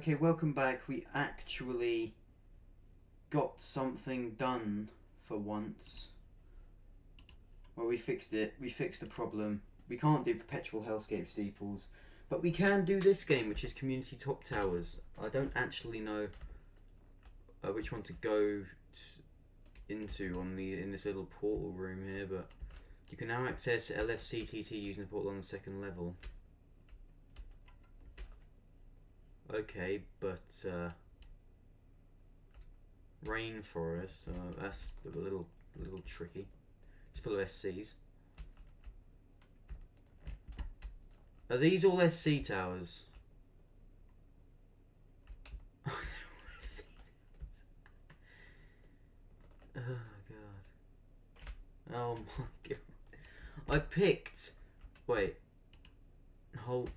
Okay, welcome back. We actually got something done for once. Well, we fixed it. We fixed the problem. We can't do perpetual hellscape steeples, but we can do this game, which is community top towers. I don't actually know which one to go into in this little portal room here, but you can now access LFCTT using the portal on the second level. Okay, but rainforest. That's a little tricky. It's full of SCs. Are these all SC towers? Oh god. Oh my god. I picked. Wait. Hold.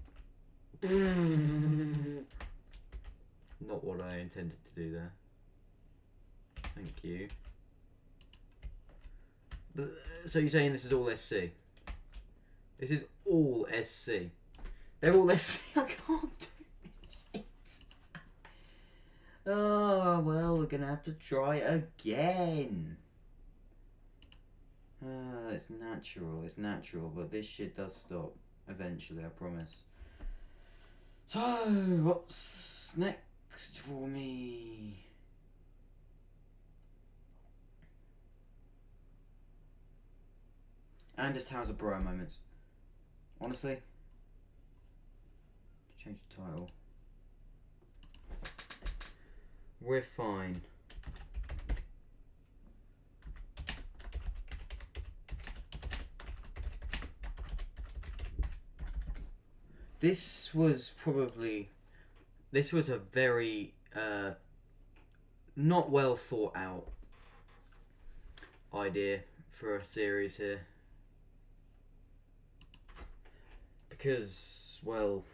Not what I intended to do there. Thank you. But, so you're saying this is all SC? This is all SC. They're all SC. I can't do this shit. Oh, well, we're gonna have to try again. It's natural, but this shit does stop eventually, I promise. So, what's next for me? And just Towers of Bro moments. Honestly, change the title. We're fine. This was a very not well thought out idea for a series here. Because, well,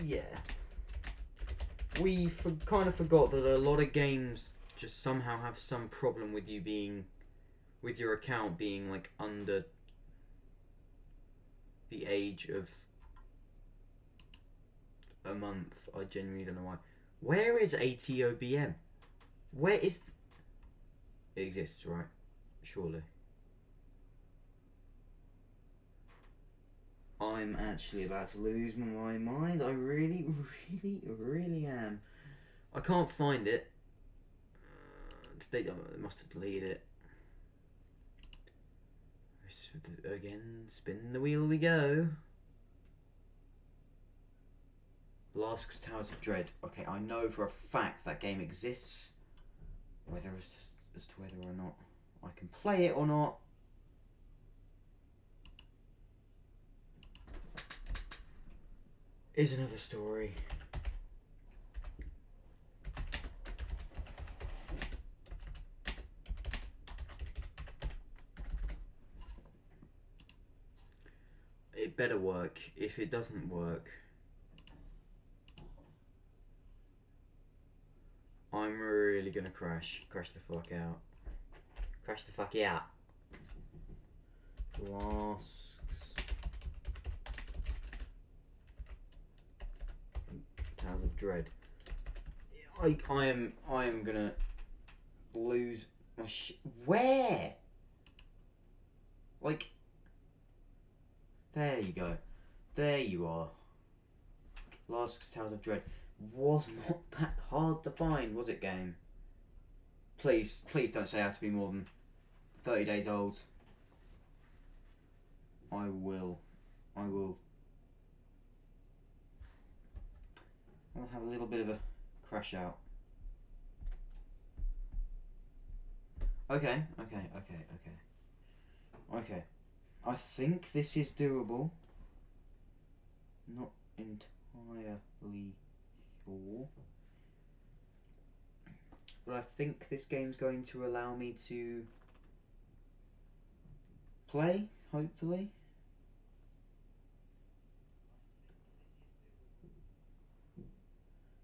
yeah, we kind of forgot that a lot of games just somehow have some problem with with your account being like under the age of a month. I genuinely don't know why. Where is ATOBM? Where is... It exists, right? Surely. I'm actually about to lose my mind. I really am. I can't find it. They must have deleted it. Again, spin the wheel we go. Lask's Towers of Dread. Okay, I know for a fact that game exists. Whether as to whether or not I can play it or not, is another story. It better work. If it doesn't work, I'm really gonna crash the fuck out. Crash the fuck out. Lasks. Towers of Dread. I am gonna lose my shit. Where? Like, there you go. There you are. Lask's Towers of Dread was not that hard to find, was it, game? Please don't say it has to be more than 30 days old. I will. I'll have a little bit of a crash out. Okay. I think this is doable. Not entirely sure. But I think this game's going to allow me to play, hopefully.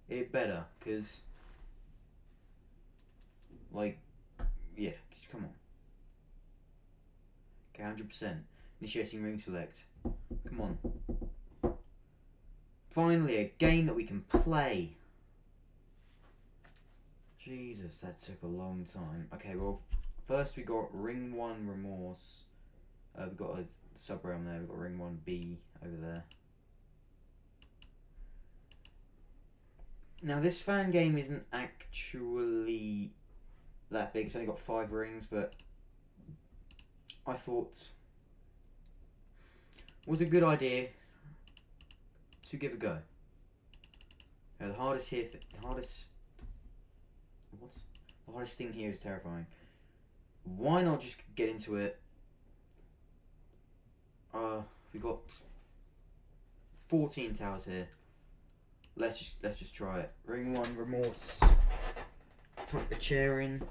It better, because, like, yeah, come on. Okay, 100%. Initiating ring select. Come on. finally a game that we can play. Jesus, that took a long time. Okay, well, first we got Ring 1 Remorse. We've got a sub-realm there, we've got Ring 1B over there. Now, this fan game isn't actually that big. It's only got 5 rings, but I thought it was a good idea to give a go. Now, the hardest thing here is terrifying. Why not just get into it? We got 14 towers here. Let's just try it. Ring 1 Remorse. Tuck the chair in.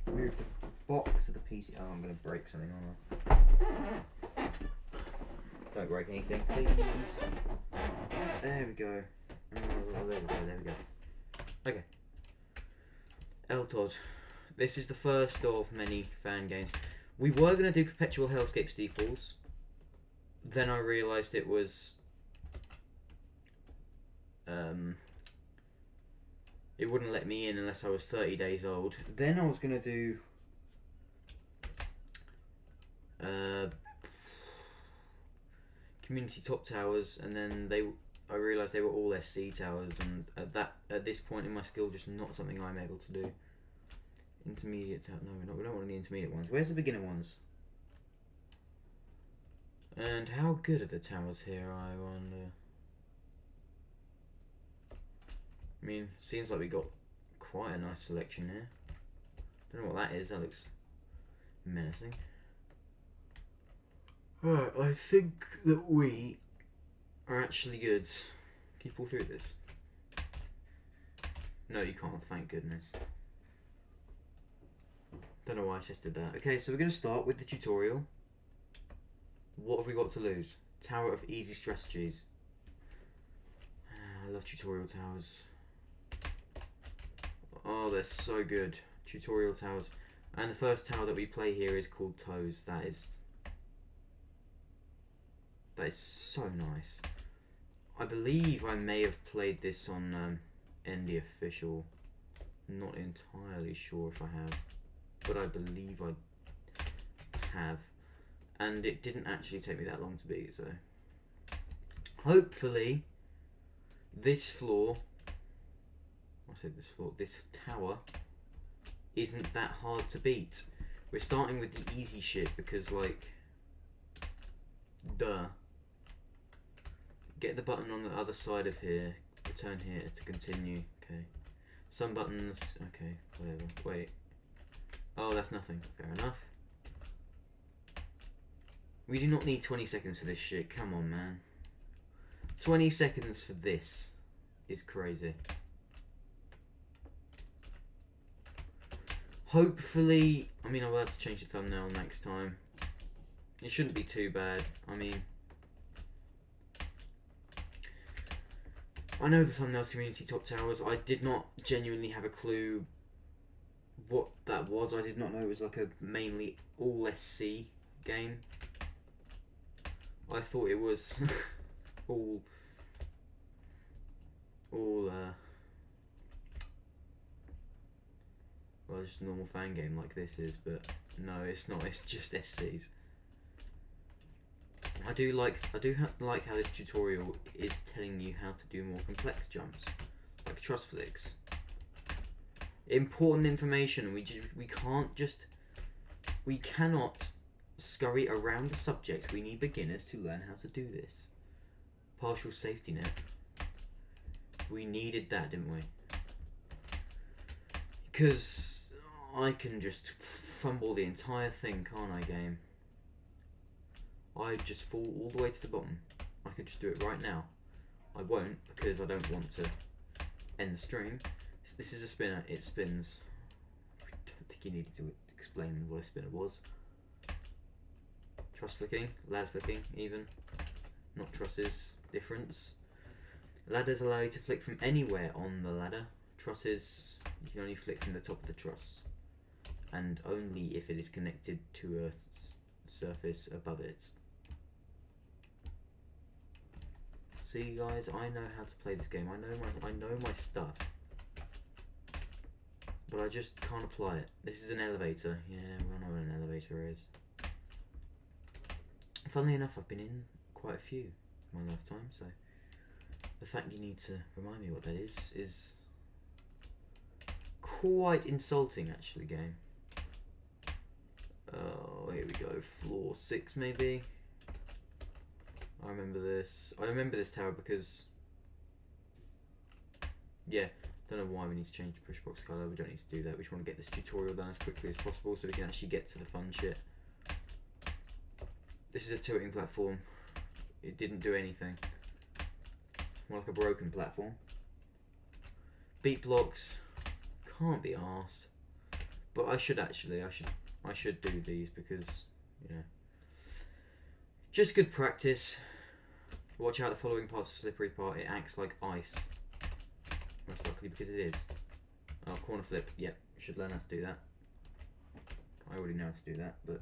Move the box of the PC. Oh, I'm gonna break something on there. Don't break anything, please. There we go. Oh, there we go. Okay. Eltod. This is the first of many fan games. We were going to do Perpetual Hellscape Steeples. Then I realised it was... it wouldn't let me in unless I was 30 days old. Then I was going to do... Community Top Towers, and then I realised they were all SC towers, and at this point in my skill, just not something I'm able to do. Intermediate tower? No, we don't want the intermediate ones. Where's the beginner ones? And how good are the towers here, I wonder? I mean, seems like we got quite a nice selection here. Don't know what that is. That looks menacing. Alright, I think that we are actually good. Can you fall through this? No, you can't, thank goodness. Don't know why I just did that. Okay, so we're going to start with the tutorial. What have we got to lose? Tower of Easy Strategies. I love tutorial towers. Oh, they're so good. Tutorial towers. And the first tower that we play here is called Toes. That is so nice. I believe I may have played this on ND Official. Not entirely sure if I have, but I believe I have. And it didn't actually take me that long to beat, so hopefully this tower isn't that hard to beat. We're starting with the easy shit because, like, duh. Get the button on the other side of here, return here to continue. Okay. Some buttons, okay, whatever. Wait. Oh, that's nothing. Fair enough. We do not need 20 seconds for this shit. Come on, man. 20 seconds for this is crazy. Hopefully, I mean, I'll have to change the thumbnail next time. It shouldn't be too bad. I mean, I know the thumbnail's Community Top Towers. I did not genuinely have a clue what that was. I did not know it was like a mainly all SC game. I thought it was all well, just a normal fan game like this is, but no, it's not. It's just SCs. I do like how this tutorial is telling you how to do more complex jumps, like truss flicks. Important information. We cannot scurry around the subject. We need beginners to learn how to do this. Partial safety net. We needed that, didn't we? Because I can just fumble the entire thing, can't I, game? I just fall all the way to the bottom. I could just do it right now. I won't, because I don't want to end the stream. This is a spinner. It spins. I don't think you needed to explain what a spinner was. Truss flicking, ladder flicking, even. Not trusses. Difference. Ladders allow you to flick from anywhere on the ladder. Trusses, you can only flick from the top of the truss, and only if it is connected to a surface above it. See, guys, I know how to play this game. I know my stuff. But I just can't apply it. This is an elevator. Yeah, we all know what an elevator is. Funnily enough, I've been in quite a few in my lifetime, so the fact you need to remind me what that is quite insulting, actually, game. Oh, here we go. Floor 6, maybe. I remember this. I remember this tower because, yeah, don't know why we need to change the push box colour. We don't need to do that. We just want to get this tutorial done as quickly as possible so we can actually get to the fun shit. This is a tilting platform. It didn't do anything. More like a broken platform. Beat blocks. Can't be arsed. But I should do these because, you know, just good practice. Watch out, the following part's a slippery part. It acts like ice. Most likely because it is. Oh, corner flip. Yep, should learn how to do that. I already know how to do that, but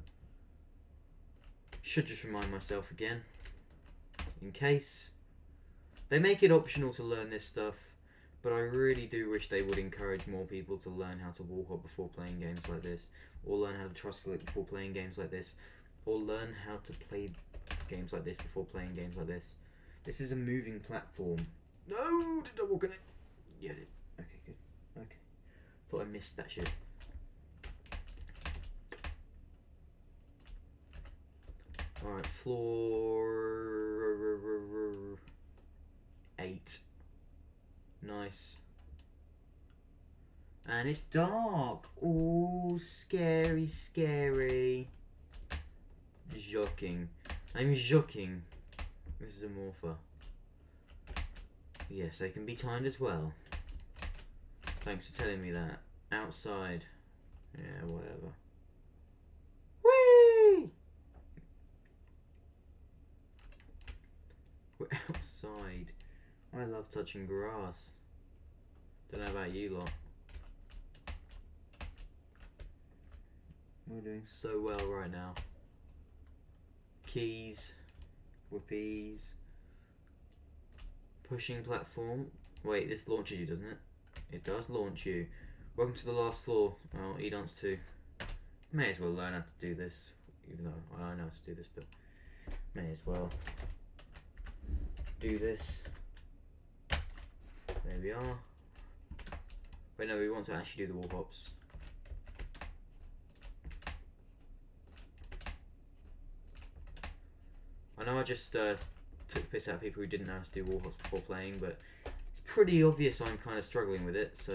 should just remind myself again. In case. They make it optional to learn this stuff, but I really do wish they would encourage more people to learn how to wall hop before playing games like this, or learn how to trust flip before playing games like this, or learn how to play games like this before playing games like this. This is a moving platform. No! Did I walk on it? Yeah, I did. Okay, good. Okay. Thought I missed that shit. Alright, floor 8. Nice. And it's dark. Oh, scary, scary. Joking. I'm joking. This is a morpher. Yes, they can be timed as well. Thanks for telling me that. Outside. Yeah, whatever. Whee! We're outside. I love touching grass. Don't know about you lot. We're doing so well right now. Keys. Whippies. Pushing platform. Wait, this launches you, doesn't it? It does launch you. Welcome to the last floor. Oh, E-dance 2. May as well learn how to do this. Even though I know how to do this, but may as well do this. There we are. Wait, no, we want to actually do the wall hops. I know I just took the piss out of people who didn't know how to do wall hops before playing, but it's pretty obvious I'm kind of struggling with it, so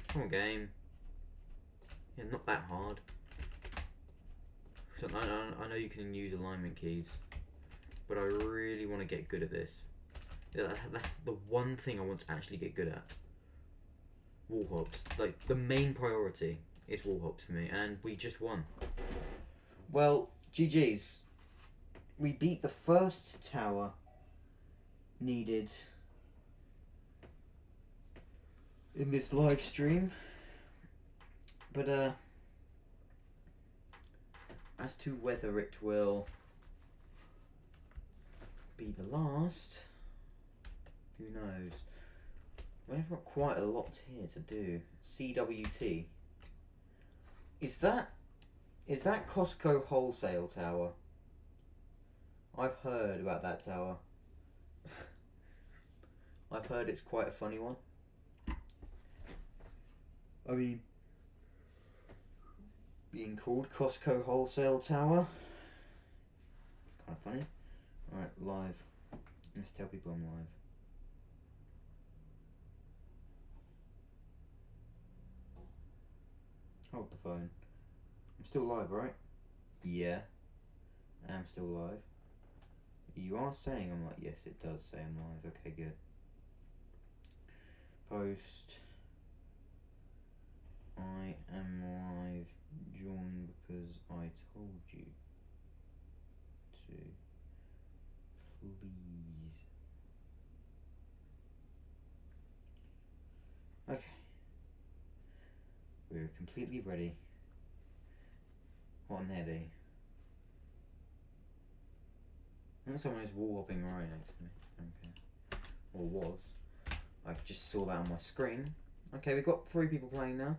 come on, game. Yeah, not that hard. So I know you can use alignment keys, but I really want to get good at this. That's the one thing I want to actually get good at. Wall hops. Like, the main priority is wall hops for me, and we just won. Well, GG's. We beat the first tower needed in this live stream, but as to whether it will be the last, who knows? We've got quite a lot here to do. CWT. Is that Costco wholesale tower? I've heard about that tower. I've heard it's quite a funny one. I mean, being called Costco wholesale tower. It's kind of funny. Alright, live. Let's tell people I'm live. Hold the phone. I'm still live, right? Yeah. I'm still live. You are saying I'm live? Yes, it does say I'm live. Okay, good. Post. I am live. Join because I told you to. Please. Okay. We're completely ready. Hot and heavy. And someone is wall hopping right next to me. Okay. Or was. I just saw that on my screen. Okay, we've got 3 people playing now.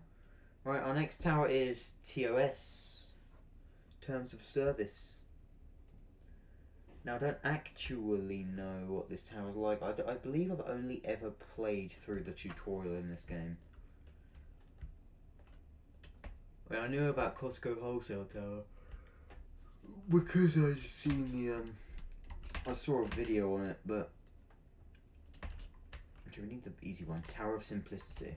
Right, our next tower is TOS. Terms of Service. Now, I don't actually know what this tower is like. I believe I've only ever played through the tutorial in this game. Well, I knew about Costco Wholesale Tower because I'd seen the I saw a video on it, but okay, we need the easy one. Tower of Simplicity.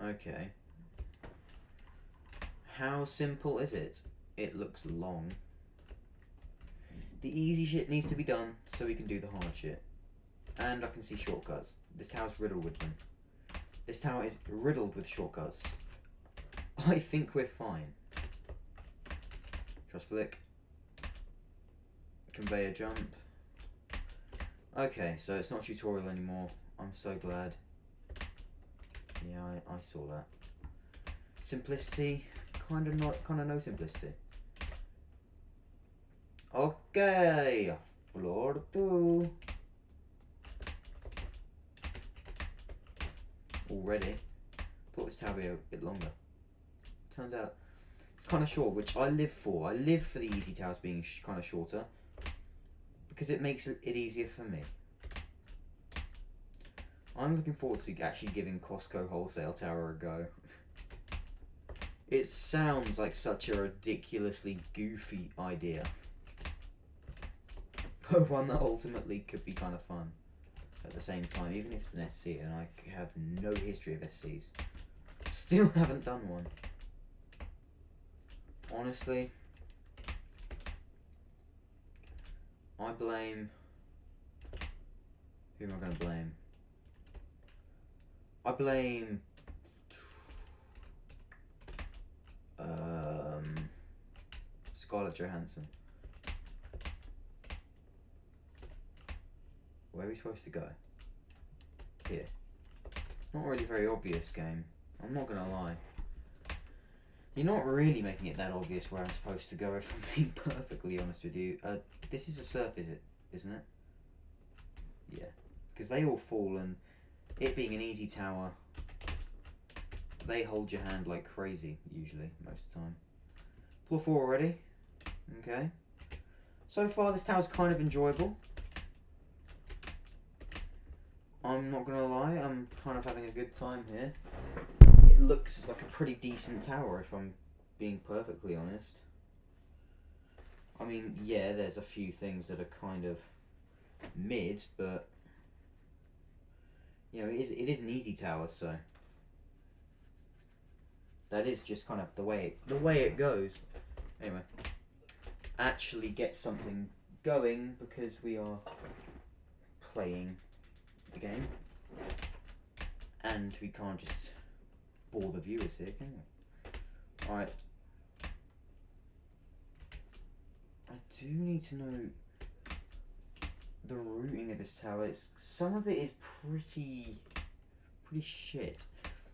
Okay. How simple is it? It looks long. The easy shit needs to be done so we can do the hard shit. And I can see shortcuts. This tower's riddled with them. This tower is riddled with shortcuts. I think we're fine. Trust flick. Conveyor jump. Okay, so it's not a tutorial anymore. I'm so glad. Yeah, I saw that. Simplicity, kind of no simplicity. Okay, floor 2. Already. Thought this tower would be a bit longer. Turns out it's kind of short, which I live for. I live for the easy towers being kind of shorter because it makes it easier for me. I'm looking forward to actually giving Costco Wholesale Tower a go. It sounds like such a ridiculously goofy idea, but one that ultimately could be kind of fun at the same time, even if it's an SC and I have no history of SCs. Still haven't done one. Honestly, I blame... Who am I going to blame? I blame... Scarlett Johansson. Where are we supposed to go? Here. Not really very obvious, game. I'm not gonna lie. You're not really making it that obvious where I'm supposed to go, if I'm being perfectly honest with you. This is a surf, isn't it? Yeah. Because they all fall, and it being an easy tower, they hold your hand like crazy, usually, most of the time. Floor 4 already. Okay. So far, this tower's kind of enjoyable. I'm not gonna lie, I'm kind of having a good time here. It looks like a pretty decent tower, if I'm being perfectly honest. I mean, yeah, there's a few things that are kind of mid, but you know, it is an easy tower, so that is just kind of the way it goes. Anyway, actually get something going because we are playing the game, and we can't just bore the viewers here, can we? Alright. I do need to know the routing of this tower. Some of it is pretty shit.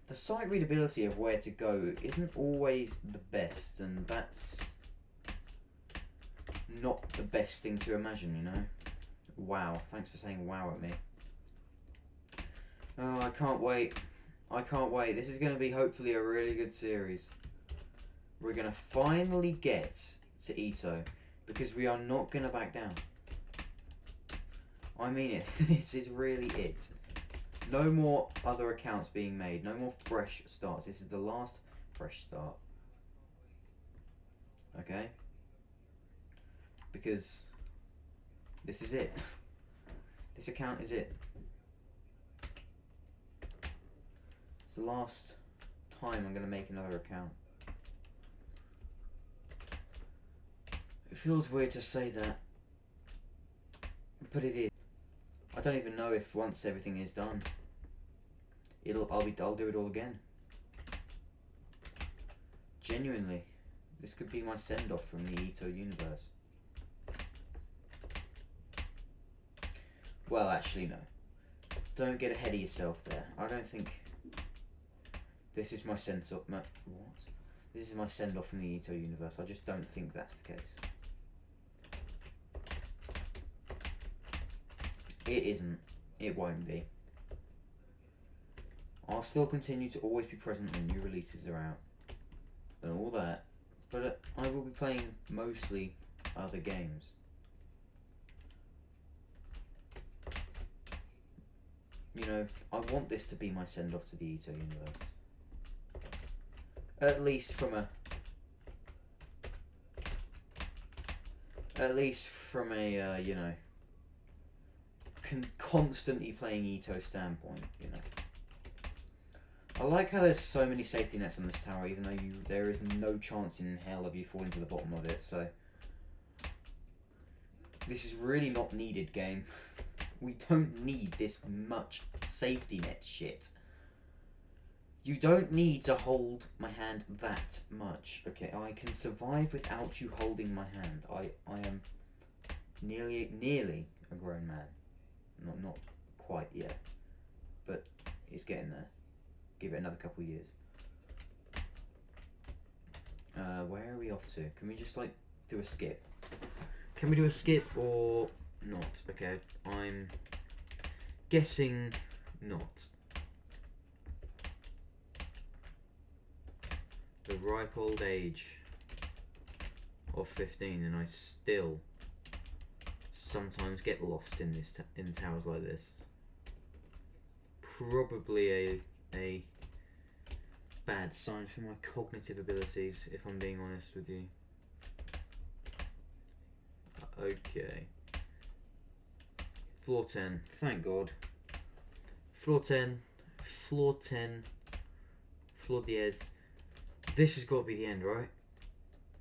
The sight readability of where to go isn't always the best, and that's not the best thing to imagine, you know? Wow, thanks for saying wow at me. Oh, I can't wait. I can't wait. This is going to be hopefully a really good series. We're going to finally get to Ito, because we are not going to back down. I mean it. This is really it. No more other accounts being made. No more fresh starts. This is the last fresh start. Okay? Because this is it. This account is it. It's the last time I'm going to make another account. It feels weird to say that, but it is. I don't even know if once everything is done, I'll do it all again. Genuinely, this could be my send-off from the Ito universe. Well, actually, no. Don't get ahead of yourself there. I don't think this is my send-off. What? This is my send-off from the Ito universe. I just don't think that's the case. It isn't. It won't be. I'll still continue to always be present when new releases are out and all that, but I will be playing mostly other games. You know, I want this to be my send-off to the Ito universe. At least from a you know, constantly playing Ito standpoint, you know. I like how there's so many safety nets on this tower, even though there is no chance in hell of you falling to the bottom of it, so... This is really not needed, game. We don't need this much safety net shit. You don't need to hold my hand that much. Okay, I can survive without you holding my hand. I am nearly a grown man. Not quite yet, but it's getting there. Give it another couple of years. Where are we off to? Can we just like do a skip? Can we do a skip or not? Okay, I'm guessing not. The ripe old age of 15, and I still sometimes get lost in in towers like this. Probably a bad sign for my cognitive abilities, if I'm being honest with you. Okay. Floor 10. Thank God. Floor 10. Floor 10. Floor diez. This has got to be the end, right?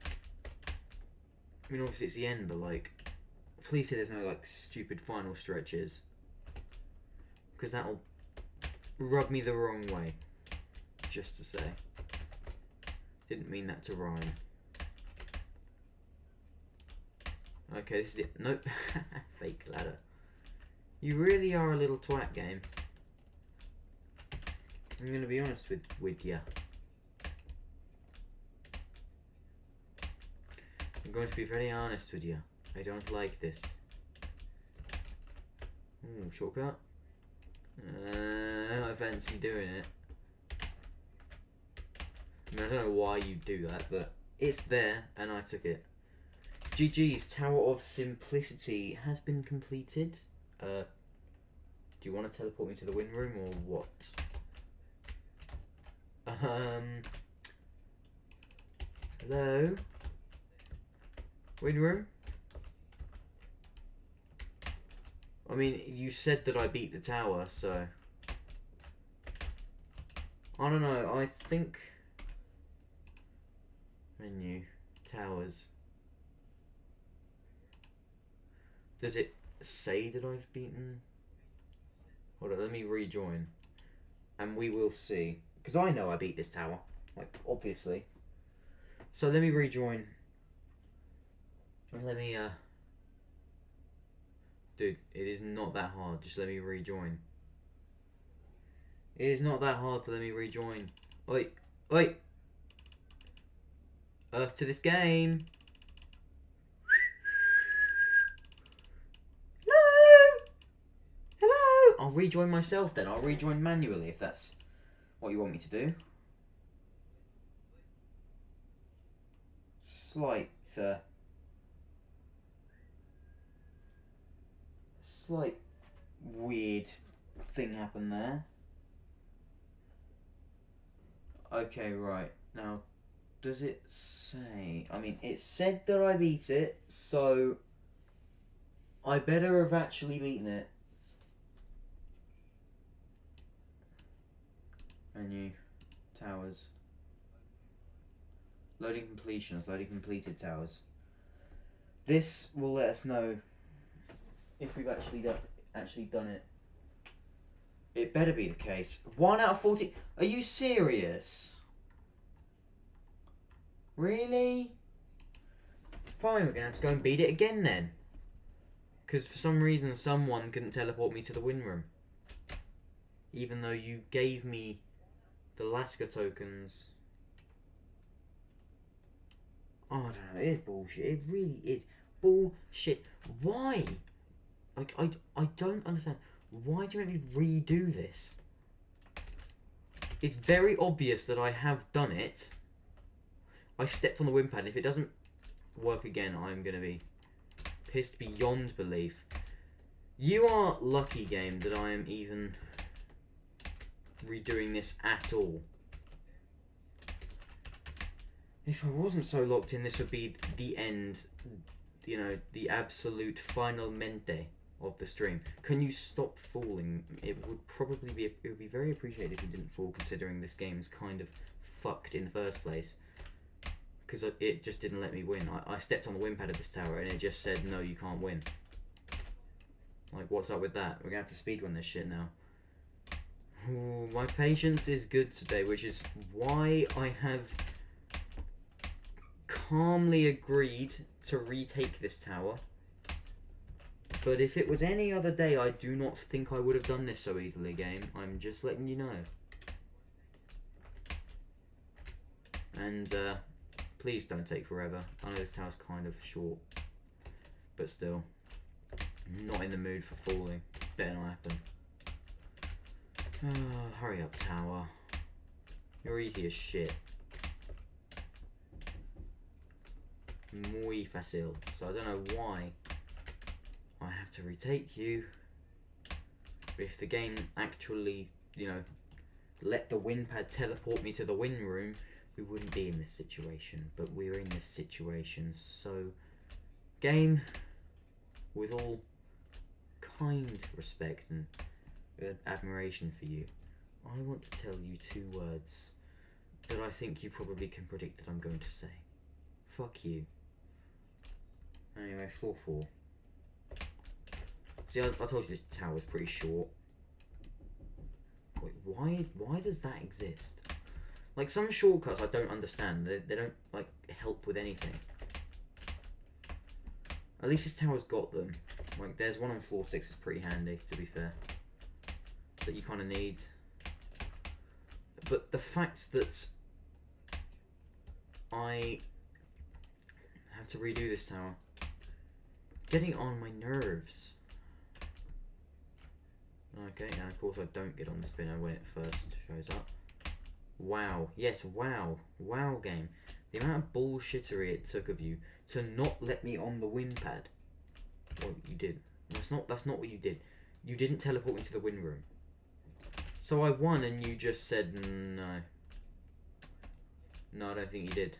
I mean, obviously it's the end, but like, please say there's no like stupid final stretches, because that'll rub me the wrong way. Just to say, didn't mean that to rhyme. Okay, this is it. Nope. Fake ladder. You really are a little twat, game. I'm gonna be honest with ya. I'm going to be very honest with you. I don't like this. Ooh, shortcut. I fancy doing it. I mean, I don't know why you do that, but it's there, and I took it. GG's Tower of Simplicity has been completed. Do you want to teleport me to the win room, or what? Hello? Win room? I mean, you said that I beat the tower, so... I don't know, I think... Menu. Towers. Does it say that I've beaten? Hold on, let me rejoin. And we will see. Because I know I beat this tower. Like, obviously. So let me rejoin. Let me, Dude, it is not that hard. Just let me rejoin. It is not that hard to let me rejoin. Oi! Oi! Earth to this game! Hello! Hello! I'll rejoin myself then. I'll rejoin manually if that's what you want me to do. Slight weird thing happened there. Okay, right. Now, does it say... I mean, it said that I beat it, so... I better have actually beaten it. Menu. Towers. Loading completions. Loading completed towers. This will let us know if we've actually done it. It better be the case. 1 out of 40. Are you serious? Really? Fine, we're gonna have to go and beat it again then. Because for some reason someone couldn't teleport me to the win room. Even though you gave me the Lask tokens. Oh, I don't know, it is bullshit. It really is bullshit. Why? Like, I don't understand. Why do you make me redo this? It's very obvious that I have done it. I stepped on the win pad. If it doesn't work again, I'm going to be pissed beyond belief. You are lucky, game, that I am even redoing this at all. If I wasn't so locked in, this would be the end, you know, the absolute finalmente of the stream. Can you stop falling? It would probably be, it would be very appreciated if you didn't fall, considering this game's kind of fucked in the first place. Because it just didn't let me win. I stepped on the win pad of this tower and it just said, no, you can't win. Like, what's up with that? We're gonna have to speedrun this shit now. Ooh, my patience is good today, which is why I have calmly agreed to retake this tower. But if it was any other day, I do not think I would have done this so easily, game. I'm just letting you know. And please don't take forever. I know this tower's kind of short, but still, I'm not in the mood for falling. Better not happen. Hurry up, tower. You're easy as shit. Muy fácil. So I don't know why I have to retake you. But if the game actually, you know, let the win pad teleport me to the win room, we wouldn't be in this situation. But we're in this situation. So, game, with all kind respect and admiration for you, I want to tell you 2 words that I think you probably can predict that I'm going to say. Fuck you. Anyway, floor 4. See, I told you this tower's pretty short. Wait, why does that exist? Like, some shortcuts I don't understand. They don't, like, help with anything. At least this tower's got them. Like, there's one on floor 6 that's pretty handy, to be fair. That you kind of need. But the fact that I have to redo this tower, getting on my nerves. Okay, and of course I don't get on the spinner when it first shows up. Wow, yes, wow. Wow, game. The amount of bullshittery it took of you to not let me on the win pad. Well, you did. That's not what you did. You didn't teleport me to the win room. So I won and you just said no. No, I don't think you did.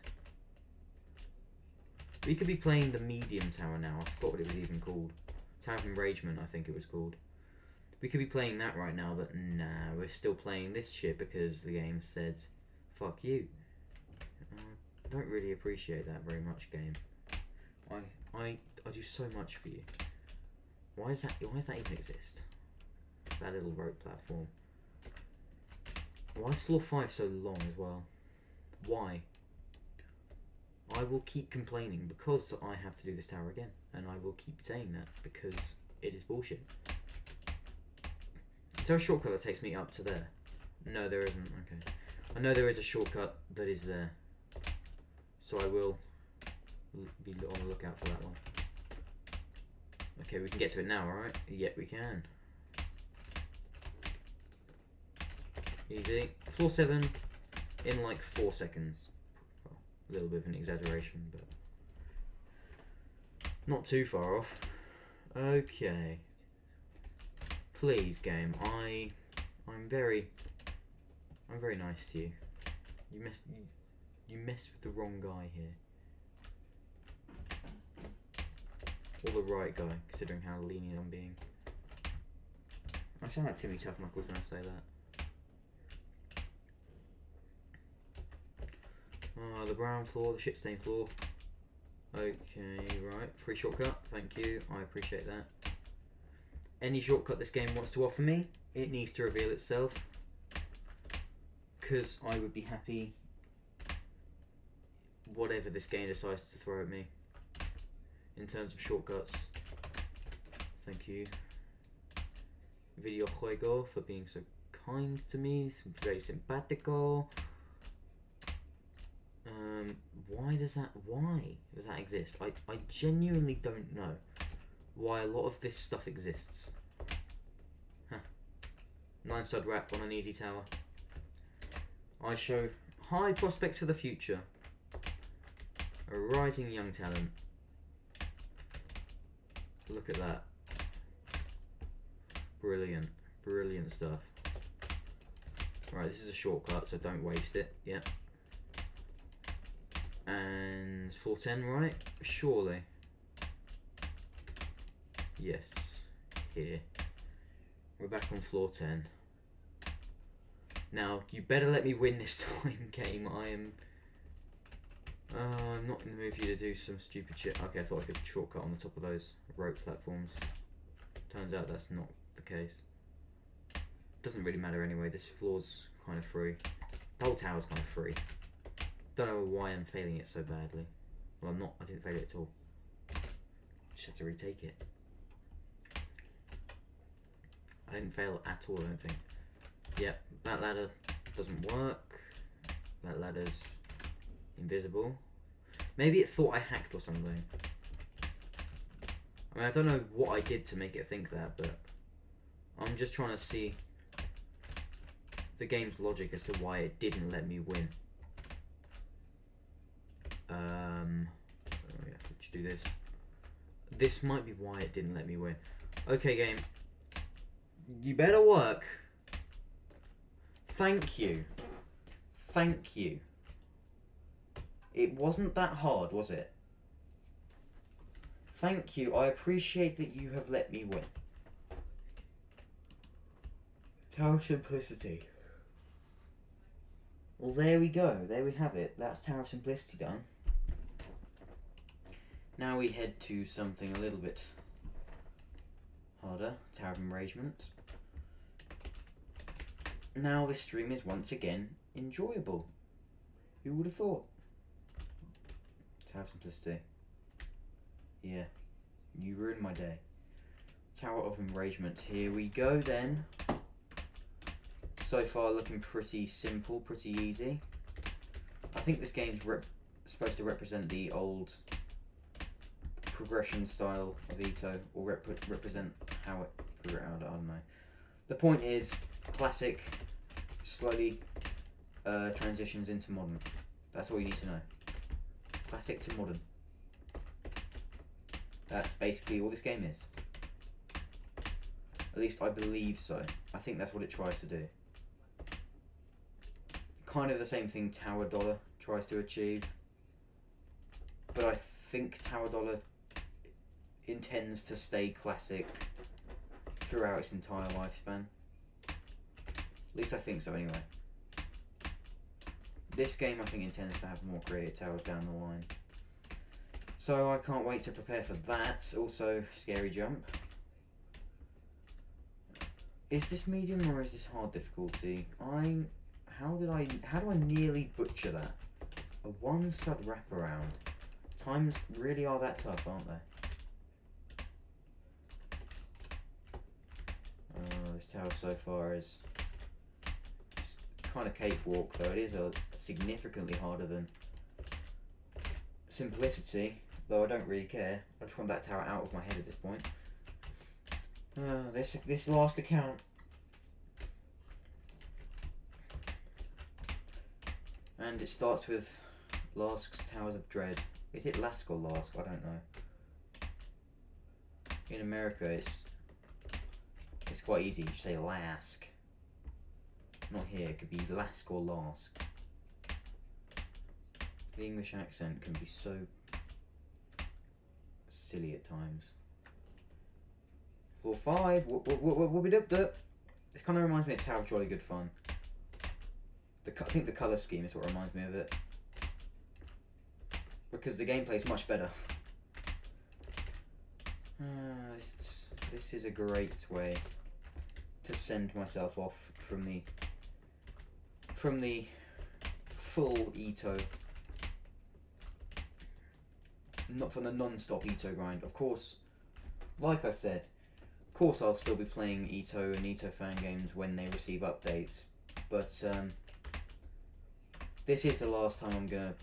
We could be playing the medium tower now. I forgot what it was even called. Tower of Enragement, I think it was called. We could be playing that right now, but nah, we're still playing this shit because the game said, fuck you. I don't really appreciate that very much, game. I do so much for you. Why does that even exist? That little rope platform. Why is floor 5 so long as well? Why? I will keep complaining because I have to do this tower again, and I will keep saying that because it is bullshit. Is there a shortcut that takes me up to there? No, there isn't. Okay. I know there is a shortcut that is there, so I will be on the lookout for that one. Okay, we can get to it now, alright? Yep, we can. Easy. Floor 7 in like 4 seconds. Well, a little bit of an exaggeration, but not too far off. Okay. Please, game. I'm very nice to you. You messed with the wrong guy here. Or the right guy, considering how lenient I'm being. I sound like Timmy Tough Knuckles when I say that. The brown floor, the shit stained floor. Okay, right. Free shortcut. Thank you. I appreciate that. Any shortcut this game wants to offer me, it needs to reveal itself. Because I would be happy whatever this game decides to throw at me. In terms of shortcuts. Thank you. Videojuego for being so kind to me. Very simpatico. Why does that exist? I genuinely don't know. why a lot of this stuff exists. Huh. 9-stud wrap on an easy tower. I show high prospects for the future. A rising young talent. Look at that. Brilliant. Brilliant stuff. Right, this is a shortcut, so don't waste it. Yep. And floor 10, right? Surely. Yes. Here. We're back on floor 10. Now, you better let me win this time, game. I'm not in the mood for you to do some stupid shit. Okay, I thought I could shortcut on the top of those rope platforms. Turns out that's not the case. Doesn't really matter anyway. This floor's kind of free. The whole tower's kind of free. Don't know why I'm failing it so badly. Well, I'm not. I didn't fail it at all. Just have to retake it. I didn't fail at all, I don't think. Yep, that ladder doesn't work. That ladder's invisible. Maybe it thought I hacked or something. I mean, I don't know what I did to make it think that, but I'm just trying to see the game's logic as to why it didn't let me win. Oh yeah, let's do this. This might be why it didn't let me win. Okay, game. You better work. Thank you. Thank you. It wasn't that hard, was it? Thank you. I appreciate that you have let me win. Tower Simplicity. Well, there we go. There we have it. That's Tower Simplicity done. Now we head to something a little bit harder. Tower of Enragement. Now this stream is once again enjoyable. Who would have thought? Tower of Simplicity. Yeah. You ruined my day. Tower of Enragement. Here we go then. So far looking pretty simple, pretty easy. I think this game's supposed to represent the old progression style of Ito, or represent how it figure it out, I don't know. The point is, classic slowly transitions into modern. That's all you need to know. Classic to modern. That's basically all this game is. At least I believe so. I think that's what it tries to do. Kind of the same thing Tower Dollar tries to achieve. But I think Tower Dollar intends to stay classic throughout its entire lifespan. At least I think so anyway. This game I think intends to have more creative towers down the line. So I can't wait to prepare for that. Also, scary jump. Is this medium or is this hard difficulty? How do I nearly butcher that? A 1-stud wraparound. Times really are that tough, aren't they? This tower so far is kind of cakewalk, though it is significantly harder than Simplicity, though I don't really care. I just want that tower out of my head at this point. This last account. And it starts with Lask's Towers of Dread. Is it Lask or Lask? I don't know. In America, it's quite easy. You say Lask. Not here. It could be Lask or Lask. The English accent can be so silly at times. Floor 5. Whoop-a-dup-dup. This kind of reminds me of Tower of Jolly Good Fun. I think the colour scheme is what reminds me of it. Because the gameplay is much better. This is a great way to send myself off from the full Ito. Not from the non-stop Ito grind. Of course, like I said, of course I'll still be playing Ito and Ito fan games when they receive updates. But this is the last time I'm gonna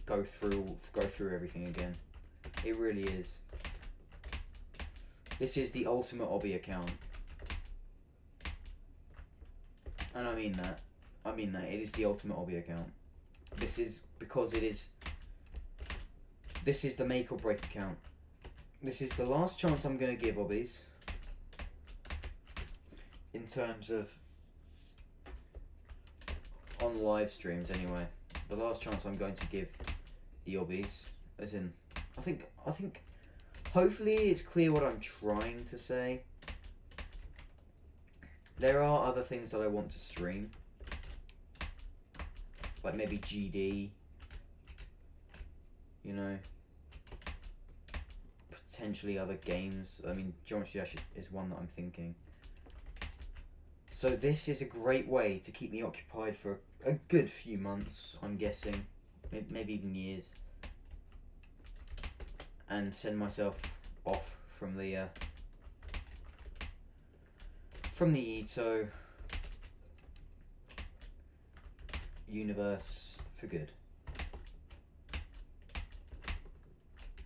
go through everything again. It really is. This is the ultimate obby account. And I mean that. I mean that. It is the ultimate obby account. This is because it is... This is the make or break account. This is the last chance I'm going to give obbies. In terms of... On live streams anyway. The last chance I'm going to give the obbies. As in... I think... Hopefully it's clear what I'm trying to say. There are other things that I want to stream. Like maybe GD. You know. Potentially other games. I mean, Geometry Dash is one that I'm thinking. So this is a great way to keep me occupied for a good few months, I'm guessing. Maybe even years. And send myself off from the Ito universe for good.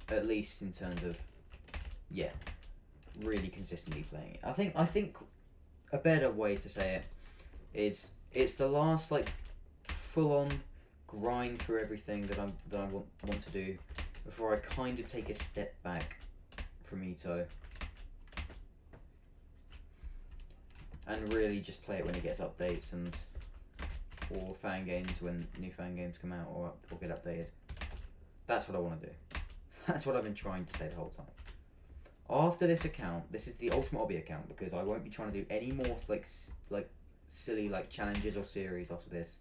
At least in terms of, yeah, really consistently playing it. I think a better way to say it is it's the last like full on grind through everything that I want to do before I kind of take a step back from Ito and really just play it when it gets updates and or fan games when new fan games come out or get updated. That's what I want to do. That's what I've been trying to say the whole time. After this account, this is the ultimate obby account because I won't be trying to do any more like silly like challenges or series after this.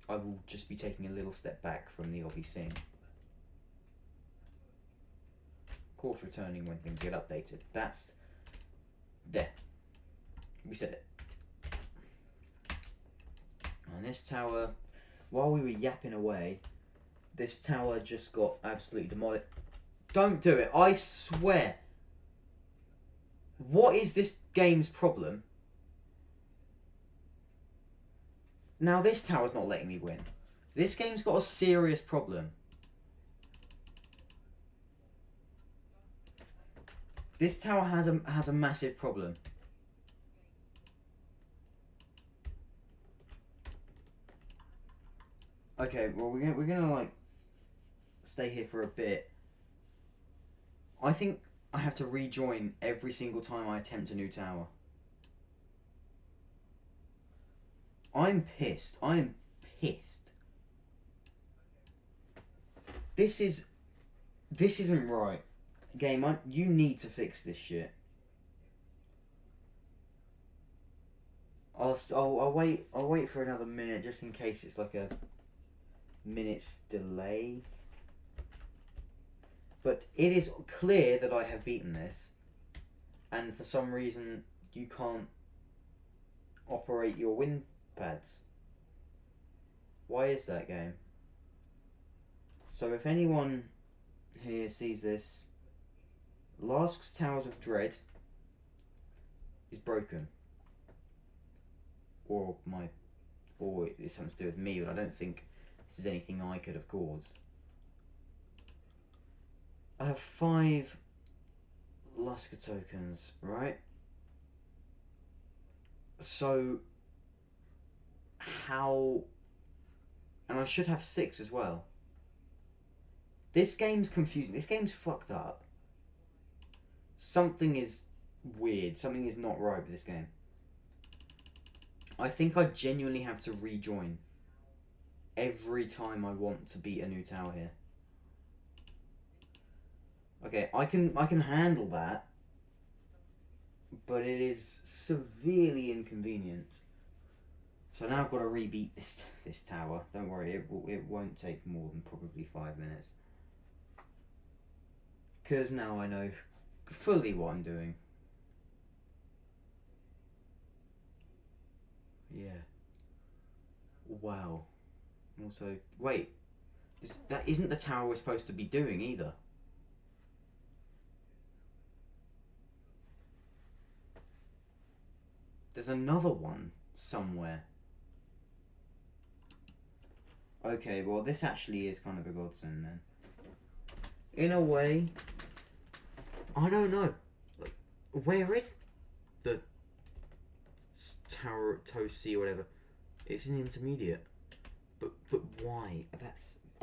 I will just be taking a little step back from the obby scene. Of course, returning when things get updated. That's there. We said it. And this tower, while we were yapping away, this tower just got absolutely demolished. Don't do it, I swear. What is this game's problem? Now this tower's not letting me win. This game's got a serious problem. This tower has a massive problem. Okay, well we're gonna like stay here for a bit. I think I have to rejoin every single time I attempt a new tower. I'm pissed. I am pissed. This isn't right. Game, you need to fix this shit. I'll wait for another minute just in case it's like a minute's delay. But it is clear that I have beaten this, and for some reason you can't operate your wind pads. Why is that, game? So if anyone here sees this, Lask's Towers of Dread is broken. Or it's something to do with me, but I don't think this is anything I could have caused. I have 5 Lasker tokens, right? So how... And I should have 6 as well. This game's confusing. This game's fucked up. Something is weird. Something is not right with this game. I think I genuinely have to rejoin every time I want to beat a new tower here. Okay, I can handle that, but it is severely inconvenient. So now I've got to rebeat this tower. Don't worry, it won't take more than probably 5 minutes. Because now I know fully what I'm doing. Yeah. Wow. Also, wait. That isn't the tower we're supposed to be doing either. There's another one somewhere. Okay, well this actually is kind of a godsend then. In a way, I don't know. Like, where is the Tower Toast C or whatever? It's an intermediate. But why?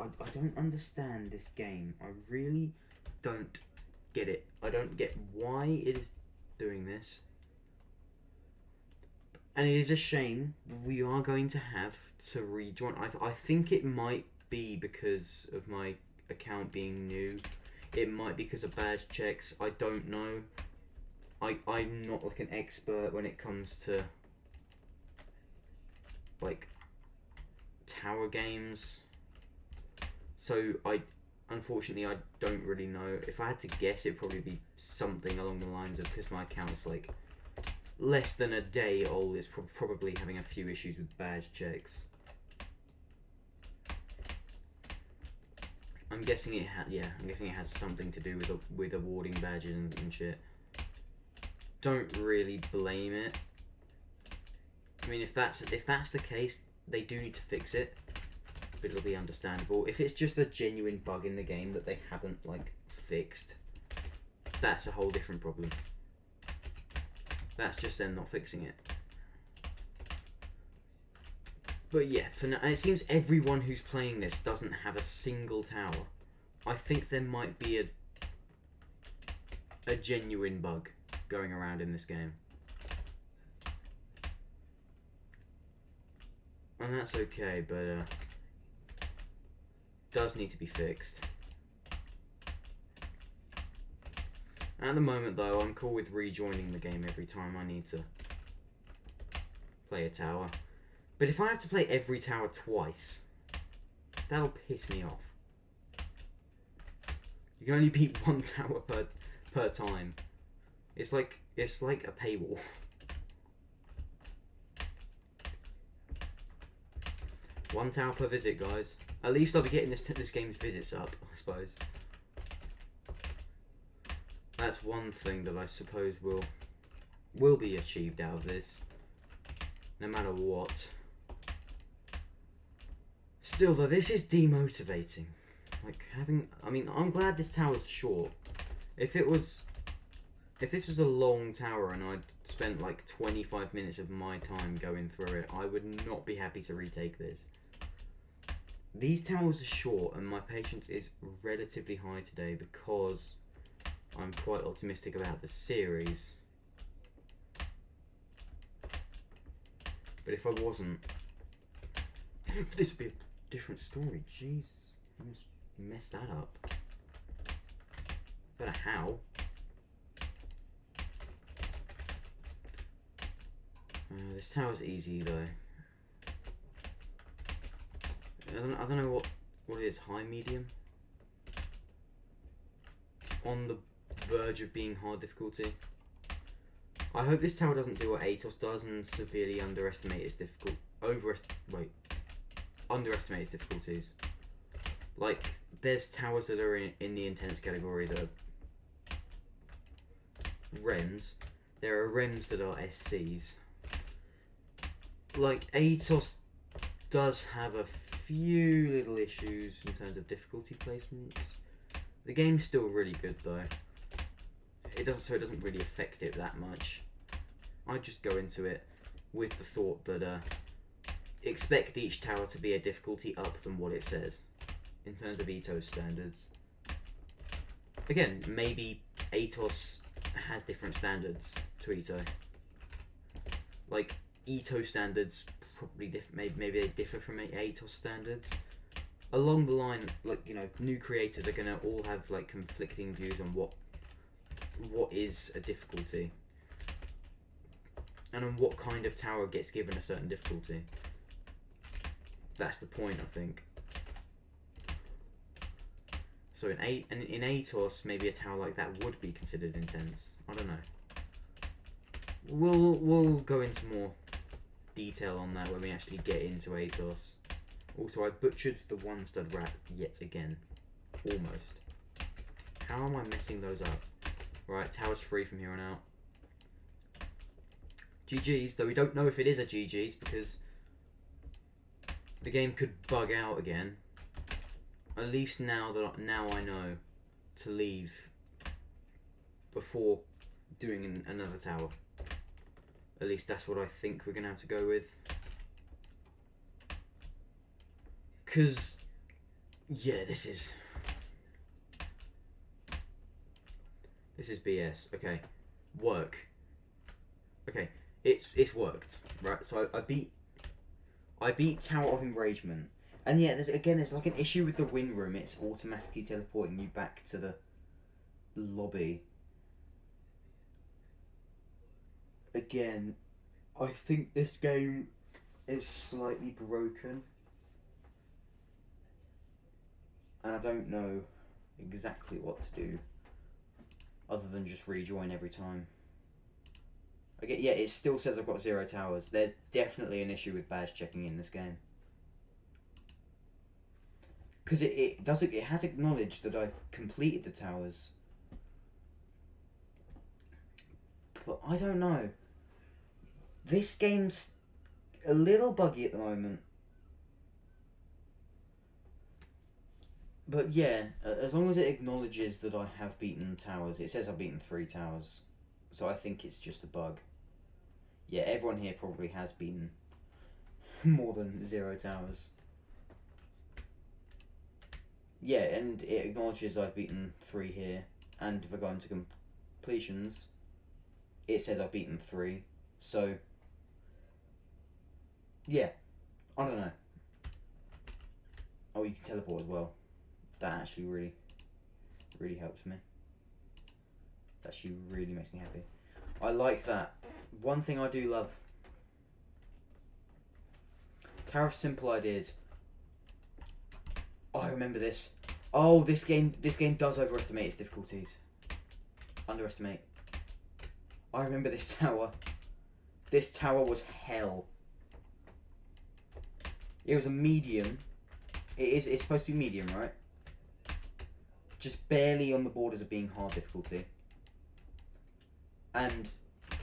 I don't understand this game. I really don't get it. I don't get why it is doing this. And it is a shame. We are going to have to rejoin. I think it might be because of my account being new. It might be because of badge checks. I don't know. I'm not like an expert when it comes to like tower games. So unfortunately I don't really know. If I had to guess, it'd probably be something along the lines of, because my account's like less than a day old, it's probably having a few issues with badge checks. I'm guessing it has something to do with awarding badges and shit. Don't really blame it. I mean, if that's the case, they do need to fix it, but it'll be understandable. If it's just a genuine bug in the game that they haven't like fixed, that's a whole different problem. That's just them not fixing it. But yeah, for now, and it seems everyone who's playing this doesn't have a single tower. I think there might be a genuine bug going around in this game. And that's okay, but does need to be fixed. At the moment though, I'm cool with rejoining the game every time I need to play a tower. But if I have to play every tower twice, that'll piss me off. You can only beat one tower per time. It's like a paywall. One tower per visit, guys. At least I'll be getting this game's visits up, I suppose. That's one thing that I suppose will be achieved out of this, no matter what. Still though, this is demotivating. Like I mean, I'm glad this tower's short. If this was a long tower and I'd spent like 25 minutes of my time going through it, I would not be happy to retake this. These towers are short and my patience is relatively high today because I'm quite optimistic about the series. But if I wasn't, this would be a different story. Jeez, I must mess that up. I don't know how. This tower's easy though. I don't know what it is. High, medium. On the verge of being hard difficulty. I hope this tower doesn't do what Atos does and severely underestimate its underestimate its difficulties. Like, there's towers that are in the intense category that are REMs. There are REMs that are SCs. Like, Atos does have a few little issues in terms of difficulty placements. The game's still really good though. It doesn't really affect it that much. I just go into it with the thought that expect each tower to be a difficulty up from what it says in terms of Atos standards. Again, maybe Atos has different standards to Ito. Like, Ito standards probably maybe they differ from Atos standards. Along the line, like, you know, new creators are gonna all have like conflicting views on what is a difficulty and on what kind of tower gets given a certain difficulty. That's the point, I think. So in Atos, maybe a tower like that would be considered intense. I don't know. We'll go into more detail on that when we actually get into Atos. Also, I butchered the one stud wrap yet again. Almost. How am I messing those up? Right, tower's free from here on out. GG's, though we don't know if it is a GG's because the game could bug out again. At least now I know to leave before doing another tower. At least that's what I think we're going to have to go with. Because, yeah, this is BS. Okay, work. Okay, it's worked, right? So I beat Tower of Enragement, and yeah, there's like an issue with the win room. It's automatically teleporting you back to the lobby. Again, I think this game is slightly broken, and I don't know exactly what to do other than just rejoin every time. Okay, yeah, it still says I've got 0 towers. There's definitely an issue with badge checking in this game. Because it has acknowledged that I've completed the towers. But I don't know. This game's a little buggy at the moment. But yeah, as long as it acknowledges that I have beaten towers, it says I've beaten 3 towers. So I think it's just a bug. Yeah, everyone here probably has beaten more than 0 towers. Yeah, and it acknowledges I've beaten 3 here. And if I go into completions, it says I've beaten 3. So, yeah, I don't know. Oh, you can teleport as well. That actually really helps me. That actually really makes me happy. I like that. One thing I do love. Tower of Simple Ideas. Oh, I remember this. Oh, this game does overestimate its difficulties. Underestimate. I remember this tower. This tower was hell. It was a medium. It's supposed to be medium, right? Just barely on the borders of being hard difficulty. And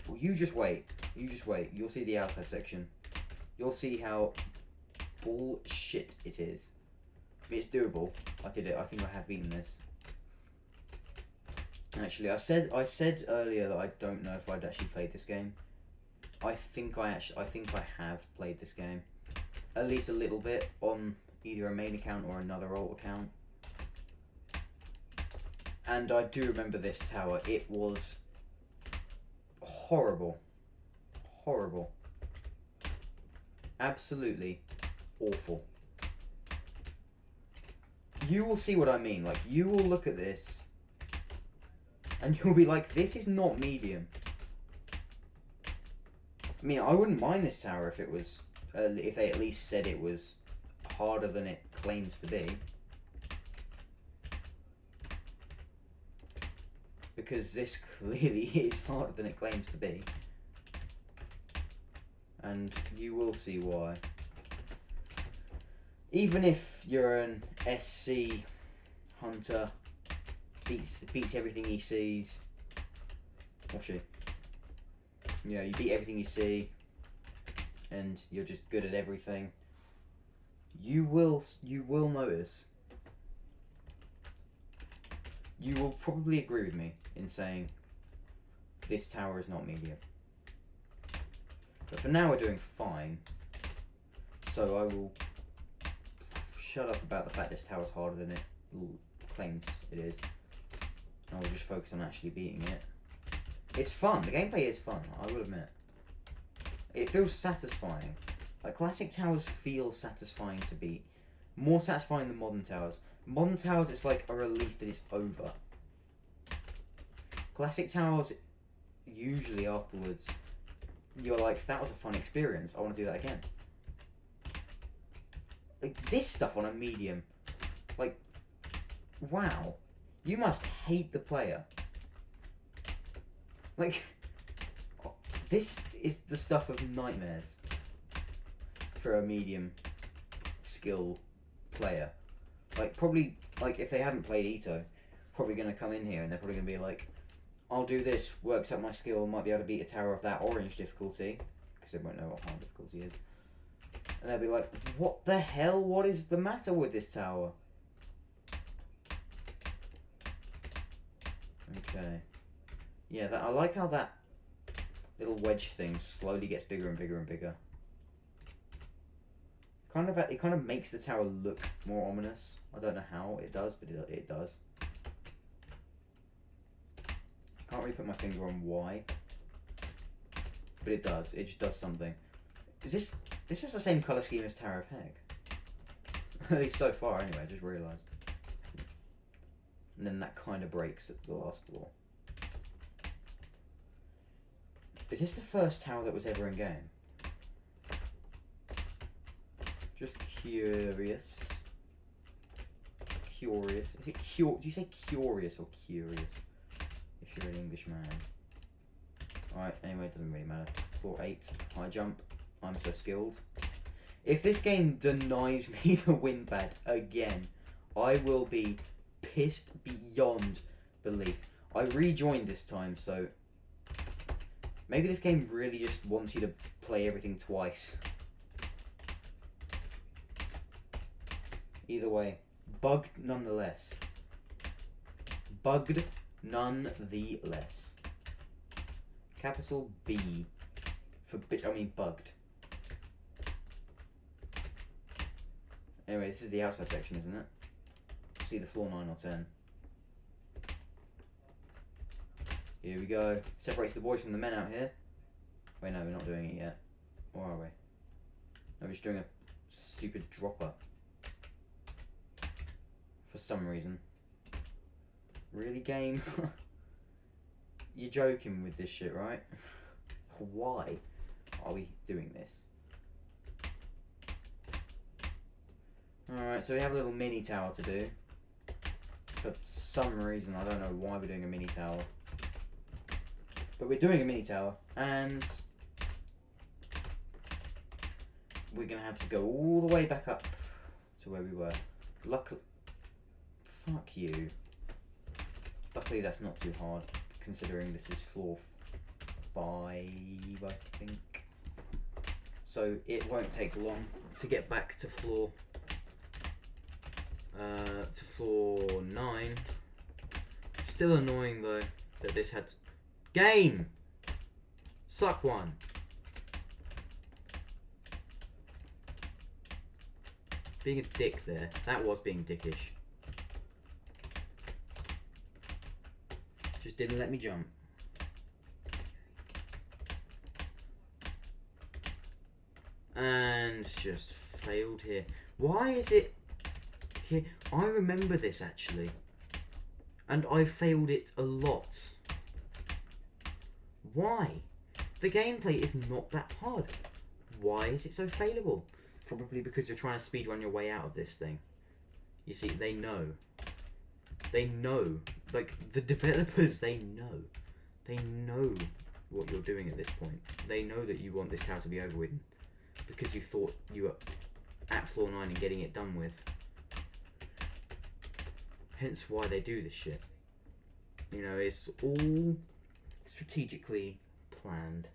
well, you just wait. You'll see the outside section. You'll see how bullshit it is. I mean, it's doable. I did it. I think I have beaten this. Actually, I said earlier that I don't know if I'd actually played this game. I think I have played this game, at least a little bit on either a main account or another alt account. And I do remember this tower. It was horrible. Horrible. Absolutely awful. You will see what I mean. Like, you will look at this and you'll be like, this is not medium. I mean, I wouldn't mind this tower if it was, if they at least said it was harder than it claims to be. Because this clearly is harder than it claims to be. And you will see why. Even if you're an SC hunter, beats everything he sees, or she. You know, you beat everything you see, and you're just good at everything. You will notice. You will probably agree with me in saying this tower is not medium. But for now we're doing fine. So I will shut up about the fact this tower's harder than it claims it is. And I will just focus on actually beating it. It's fun. The gameplay is fun, I will admit. It feels satisfying. Like, classic towers feel satisfying to beat. More satisfying than modern towers. Modern towers, it's like a relief that it's over. Classic towers, usually afterwards, you're like, that was a fun experience. I want to do that again. Like, this stuff on a medium. Like, wow. You must hate the player. Like, this is the stuff of nightmares for a medium skill player. Like, probably, like, if they haven't played Ito, probably going to come in here and they're probably going to be like, I'll do this, works out my skill, might be able to beat a tower of that orange difficulty, because they won't know what hard difficulty is. And they'll be like, what the hell? What is the matter with this tower? Okay. Yeah, I like how that little wedge thing slowly gets bigger and bigger and bigger. It kind of makes the tower look more ominous. I don't know how it does, but it does. Can't really put my finger on why, but it does. It just does something. Is this is the same color scheme as Tower of Heg? At least so far, anyway. I just realised. And then that kind of breaks at the last floor. Is this the first tower that was ever in game? Just curious. Curious. Is it do you say curious or curious? If you're an Englishman. Alright, anyway, it doesn't really matter. Floor 8, high jump. I'm so skilled. If this game denies me the win pad again, I will be pissed beyond belief. I rejoined this time, so maybe this game really just wants you to play everything twice. Either way, bugged nonetheless. Bugged nonetheless. Capital B for bitch. I mean bugged. Anyway, this is the outside section, isn't it? See the floor 9 or 10. Here we go. Separates the boys from the men out here. Wait, no, we're not doing it yet. Or are we? No, we're just doing a stupid dropper. For some reason. Really, game? You're joking with this shit, right? Why are we doing this? Alright, so we have a little mini tower to do. For some reason, I don't know why we're doing a mini tower. But we're doing a mini tower, and we're going to have to go all the way back up to where we were. Luckily... Fuck you. Luckily that's not too hard, considering this is floor 5, I think. So it won't take long to get back to floor 9. Still annoying though that this had game. Suck one. Being a dick there. That was being dickish. Just didn't let me jump. And just failed here. Why is it here? I remember this actually. And I failed it a lot. Why? The gameplay is not that hard. Why is it so failable? Probably because you're trying to speedrun your way out of this thing. You see, they know. They know. Like, the developers, they know. They know what you're doing at this point. They know that you want this tower to be over with. Because you thought you were at floor 9 and getting it done with. Hence why they do this shit. You know, it's all strategically planned.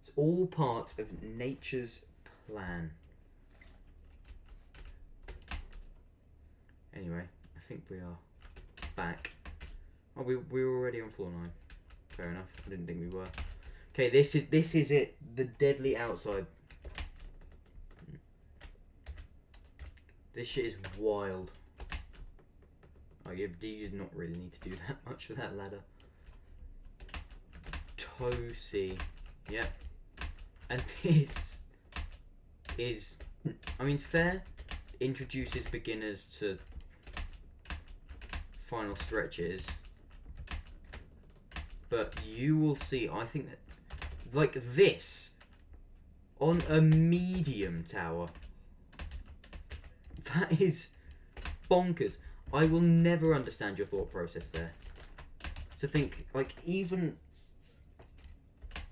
It's all part of nature's plan. Anyway, I think we are back. Oh, we were already on floor 9. Fair enough. I didn't think we were. Okay, this is it. The deadly outside. This shit is wild. Oh, you did not really need to do that much for that ladder. Toasty. Yep. And this is, I mean, fair. Introduces beginners to final stretches. But you will see, I think that, like this, on a medium tower, that is bonkers. I will never understand your thought process there. To think, like, even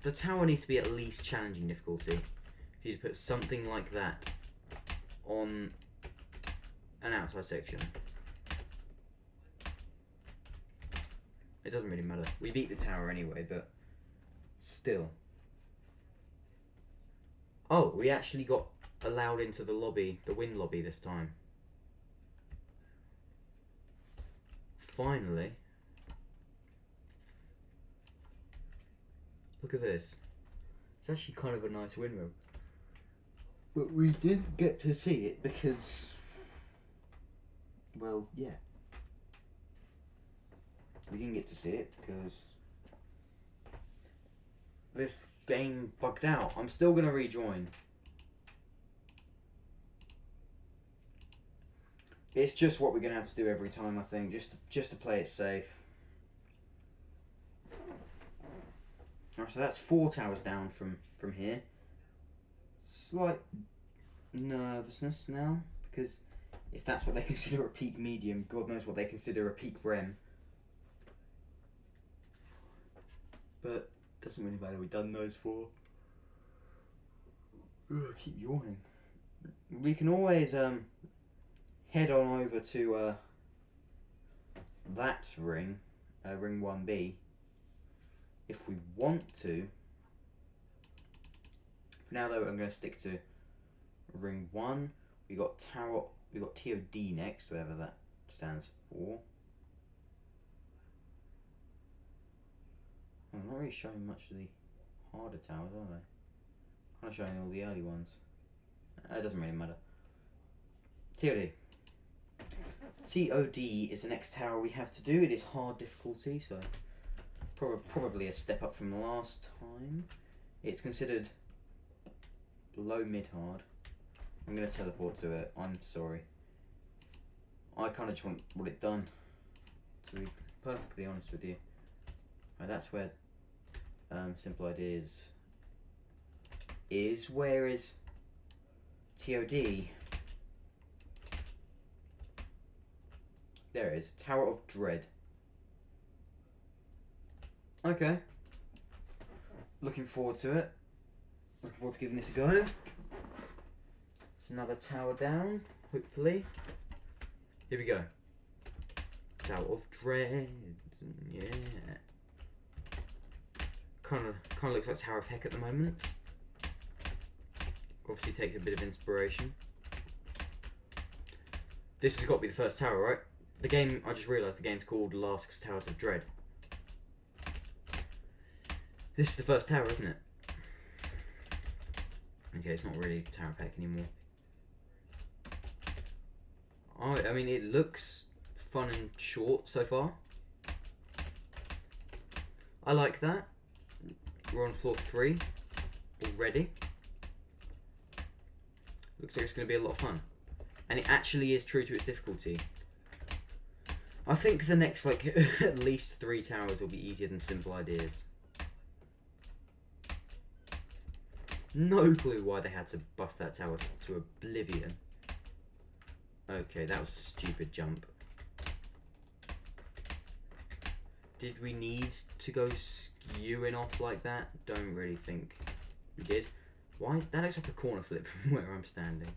the tower needs to be at least challenging difficulty. If you put something like that on an outside section. It doesn't really matter. We beat the tower anyway, but still. Oh, we actually got allowed into the lobby, the win lobby this time. Finally. Look at this. It's actually kind of a nice windmill. But we didn't get to see it because, well, yeah. We didn't get to see it because this game bugged out. I'm still going to rejoin. It's just what we're going to have to do every time, I think, just to play it safe. Alright, so that's 4 towers down from here. Slight nervousness now, because if that's what they consider a peak medium, God knows what they consider a peak rem. But doesn't really matter, we've done those 4. Ugh, I keep yawning. We can always head on over to that ring, ring 1B, if we want to. For now though, I'm going to stick to ring 1. We got TOD next, whatever that stands for. I'm not really showing much of the harder towers, are they? Kind of showing all the early ones. It doesn't really matter. TOD. TOD is the next tower we have to do. It is hard difficulty, so probably a step up from the last time. It's considered low mid hard. I'm going to teleport to it. I'm sorry. I kind of just want it done, to be perfectly honest with you. Right, that's where Simple Ideas is. Where is TOD? There it is. Tower of Dread. Okay. Looking forward to it. Looking forward to giving this a go. It's another tower down, hopefully. Here we go. Tower of Dread. Yeah. Kind of looks like Tower of Heck at the moment. Obviously takes a bit of inspiration. This has got to be the first tower, right? The game, I just realised the game's called Lask's Towers of Dread. This is the first tower, isn't it? Okay, it's not really Tower of Heck anymore. I mean, it looks fun and short so far. I like that. We're on floor 3 already. Looks like it's going to be a lot of fun. And it actually is true to its difficulty. I think the next, like, at least 3 towers will be easier than Simple Ideas. No clue why they had to buff that tower to oblivion. Okay, that was a stupid jump. Did we need to go skewing off like that? Don't really think we did. Why is that? Looks like a corner flip from where I'm standing.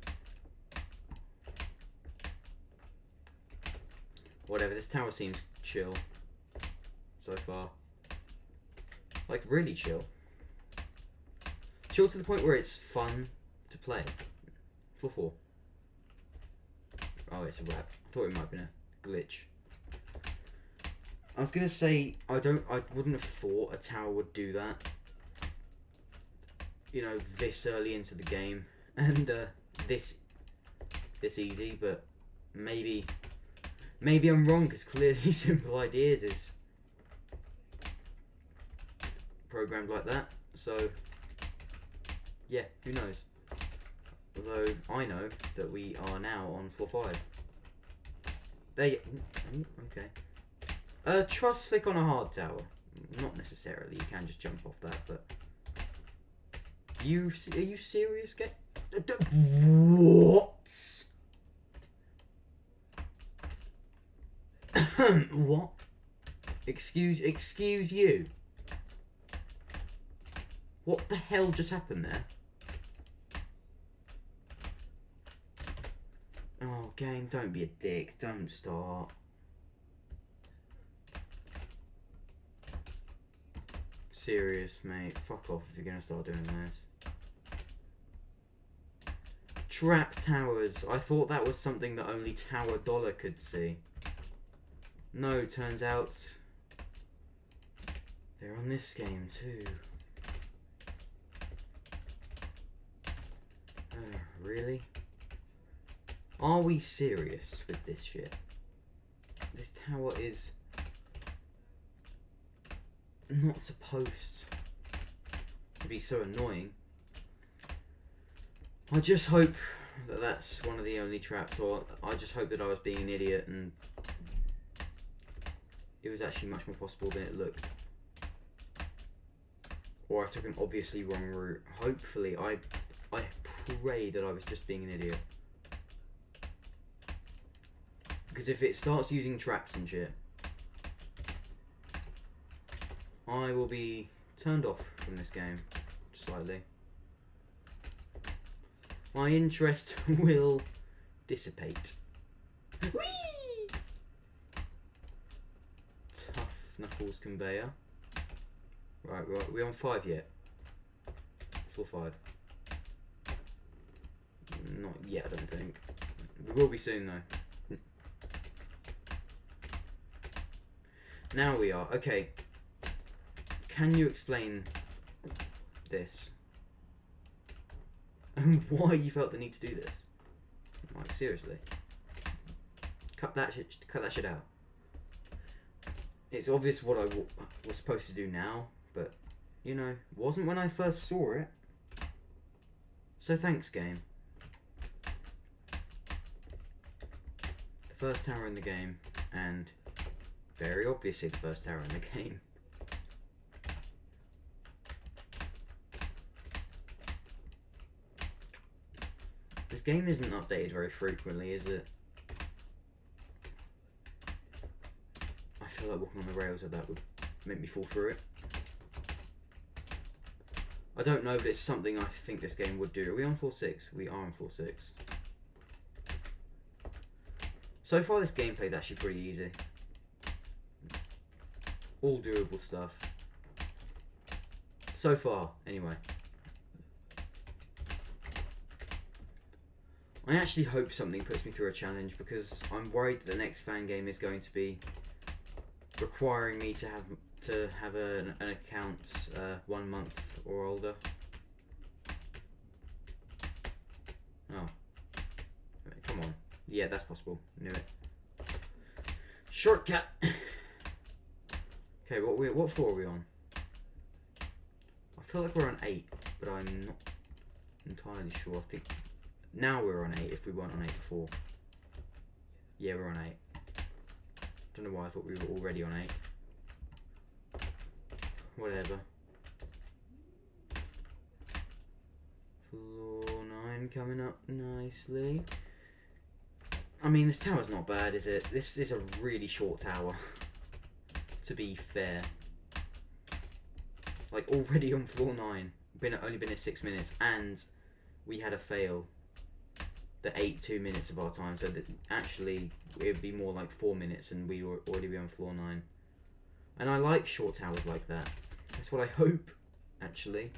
Whatever, this tower seems chill so far. Like, really chill. Chill to the point where it's fun to play. Floor 4. Oh, it's a wrap. I thought it might have been a glitch. I was gonna say I wouldn't have thought a tower would do that. You know, this early into the game and this easy, but maybe I'm wrong, because clearly Simple Ideas is programmed like that. So yeah, who knows? Although I know that we are now on floor 5. There you, okay. Trust flick on a hard tower. Not necessarily. You can just jump off that, but are you serious? What? What? Excuse you. What the hell just happened there? Oh, game, don't be a dick. Don't start. Serious, mate. Fuck off if you're gonna start doing this. Trap towers. I thought that was something that only Tower Dollar could see. No, turns out they're on this game too. Really? Are we serious with this shit? This tower is not supposed to be so annoying. I just hope that that's one of the only traps, or I just hope that I was being an idiot and it was actually much more possible than it looked. Or I took an obviously wrong route. Hopefully, I pray that I was just being an idiot. Because if it starts using traps and shit, I will be turned off from this game slightly. My interest will dissipate. Whee! Tough Knuckles conveyor. Right, we're on 5 yet. Floor 5. Not yet, I don't think. We will be soon though. Now we are. Okay. Can you explain this? And why you felt the need to do this? Like, seriously. Cut that shit out. It's obvious what I was supposed to do now, but, you know, wasn't when I first saw it. So thanks, game. The first tower in the game, and very obviously the first tower in the game. This game isn't updated very frequently, is it? I feel like walking on the rails of that would make me fall through it. I don't know, but it's something I think this game would do. Are we on floor 6? We are on floor 6. So far this gameplay is actually pretty easy. All doable stuff. So far, anyway. I actually hope something puts me through a challenge, because I'm worried that the next fan game is going to be requiring me to have an account 1 month or older. Oh, come on! Yeah, that's possible. Knew it. Shortcut. Okay, what floor are we on? I feel like we're on 8, but I'm not entirely sure. I think now we're on 8 if we weren't on 8 before. Yeah, we're on 8. Don't know why I thought we were already on 8. Whatever. Floor 9 coming up nicely. I mean, this tower's not bad, is it? This is a really short tower, to be fair. Like, already on floor 9. Only been here 6 minutes, and we had a fail that ate 2 minutes of our time, so that actually it would be more like 4 minutes and we were already be on floor 9. And I like short towers like that. That's what I hope, actually,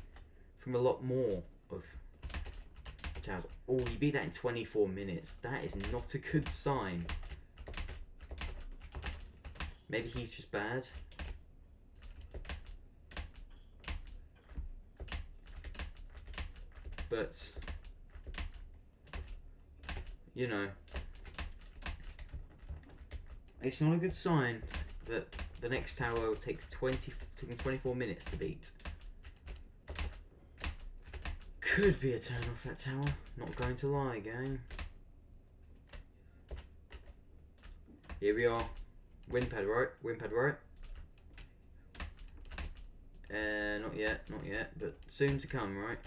from a lot more of towers. Oh, you beat that in 24 minutes. That is not a good sign. Maybe he's just bad. But, you know, it's not a good sign that the next tower takes 24 minutes to beat. Could be a turn off, that tower. Not going to lie, gang. Here we are. Wind pad, right? Wind pad, right? Not yet, but soon to come, right?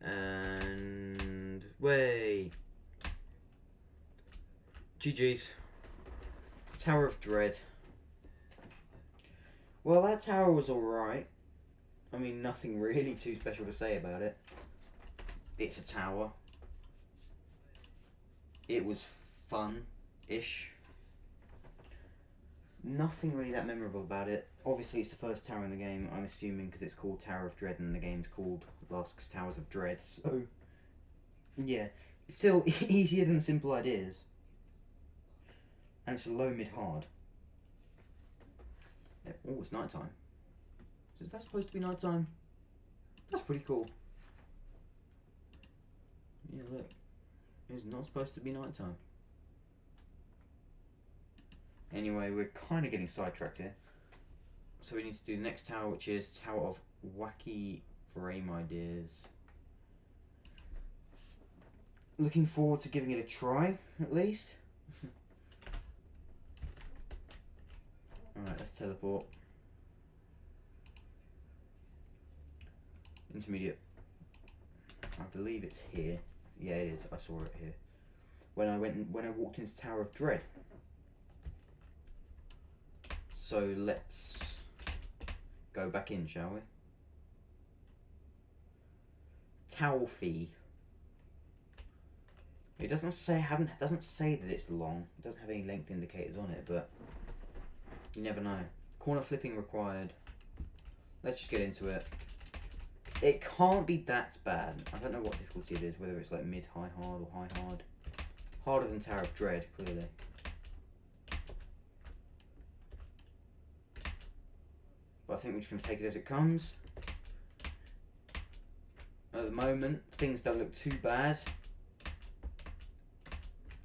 And way. GG's. Tower of Dread. Well, that tower was alright. I mean, nothing really too special to say about it. It's a tower. It was fun-ish. Nothing really that memorable about it. Obviously, it's the first tower in the game, I'm assuming, because it's called Tower of Dread and the game's called Lask's Towers of Dread, so... yeah. It's still easier than Simple Ideas. And it's low, mid, hard. Oh, it's nighttime. Is that supposed to be nighttime? That's pretty cool. Yeah, look. It's not supposed to be nighttime. Anyway, we're kind of getting sidetracked here. So we need to do the next tower, which is Tower of Wacky Frame Ideas. Looking forward to giving it a try, at least. Alright, let's teleport. Intermediate. I believe it's here. Yeah, it is. I saw it here. When I walked into Tower of Dread. So let's go back in, shall we? Tower fee. It doesn't say that it's long. It doesn't have any length indicators on it, but you never know. Corner flipping required. Let's just get into it. It can't be that bad. I don't know what difficulty it is, whether it's like mid, high, hard, or high, hard. Harder than Tower of Dread, clearly. But I think we're just going to take it as it comes. At the moment, things don't look too bad.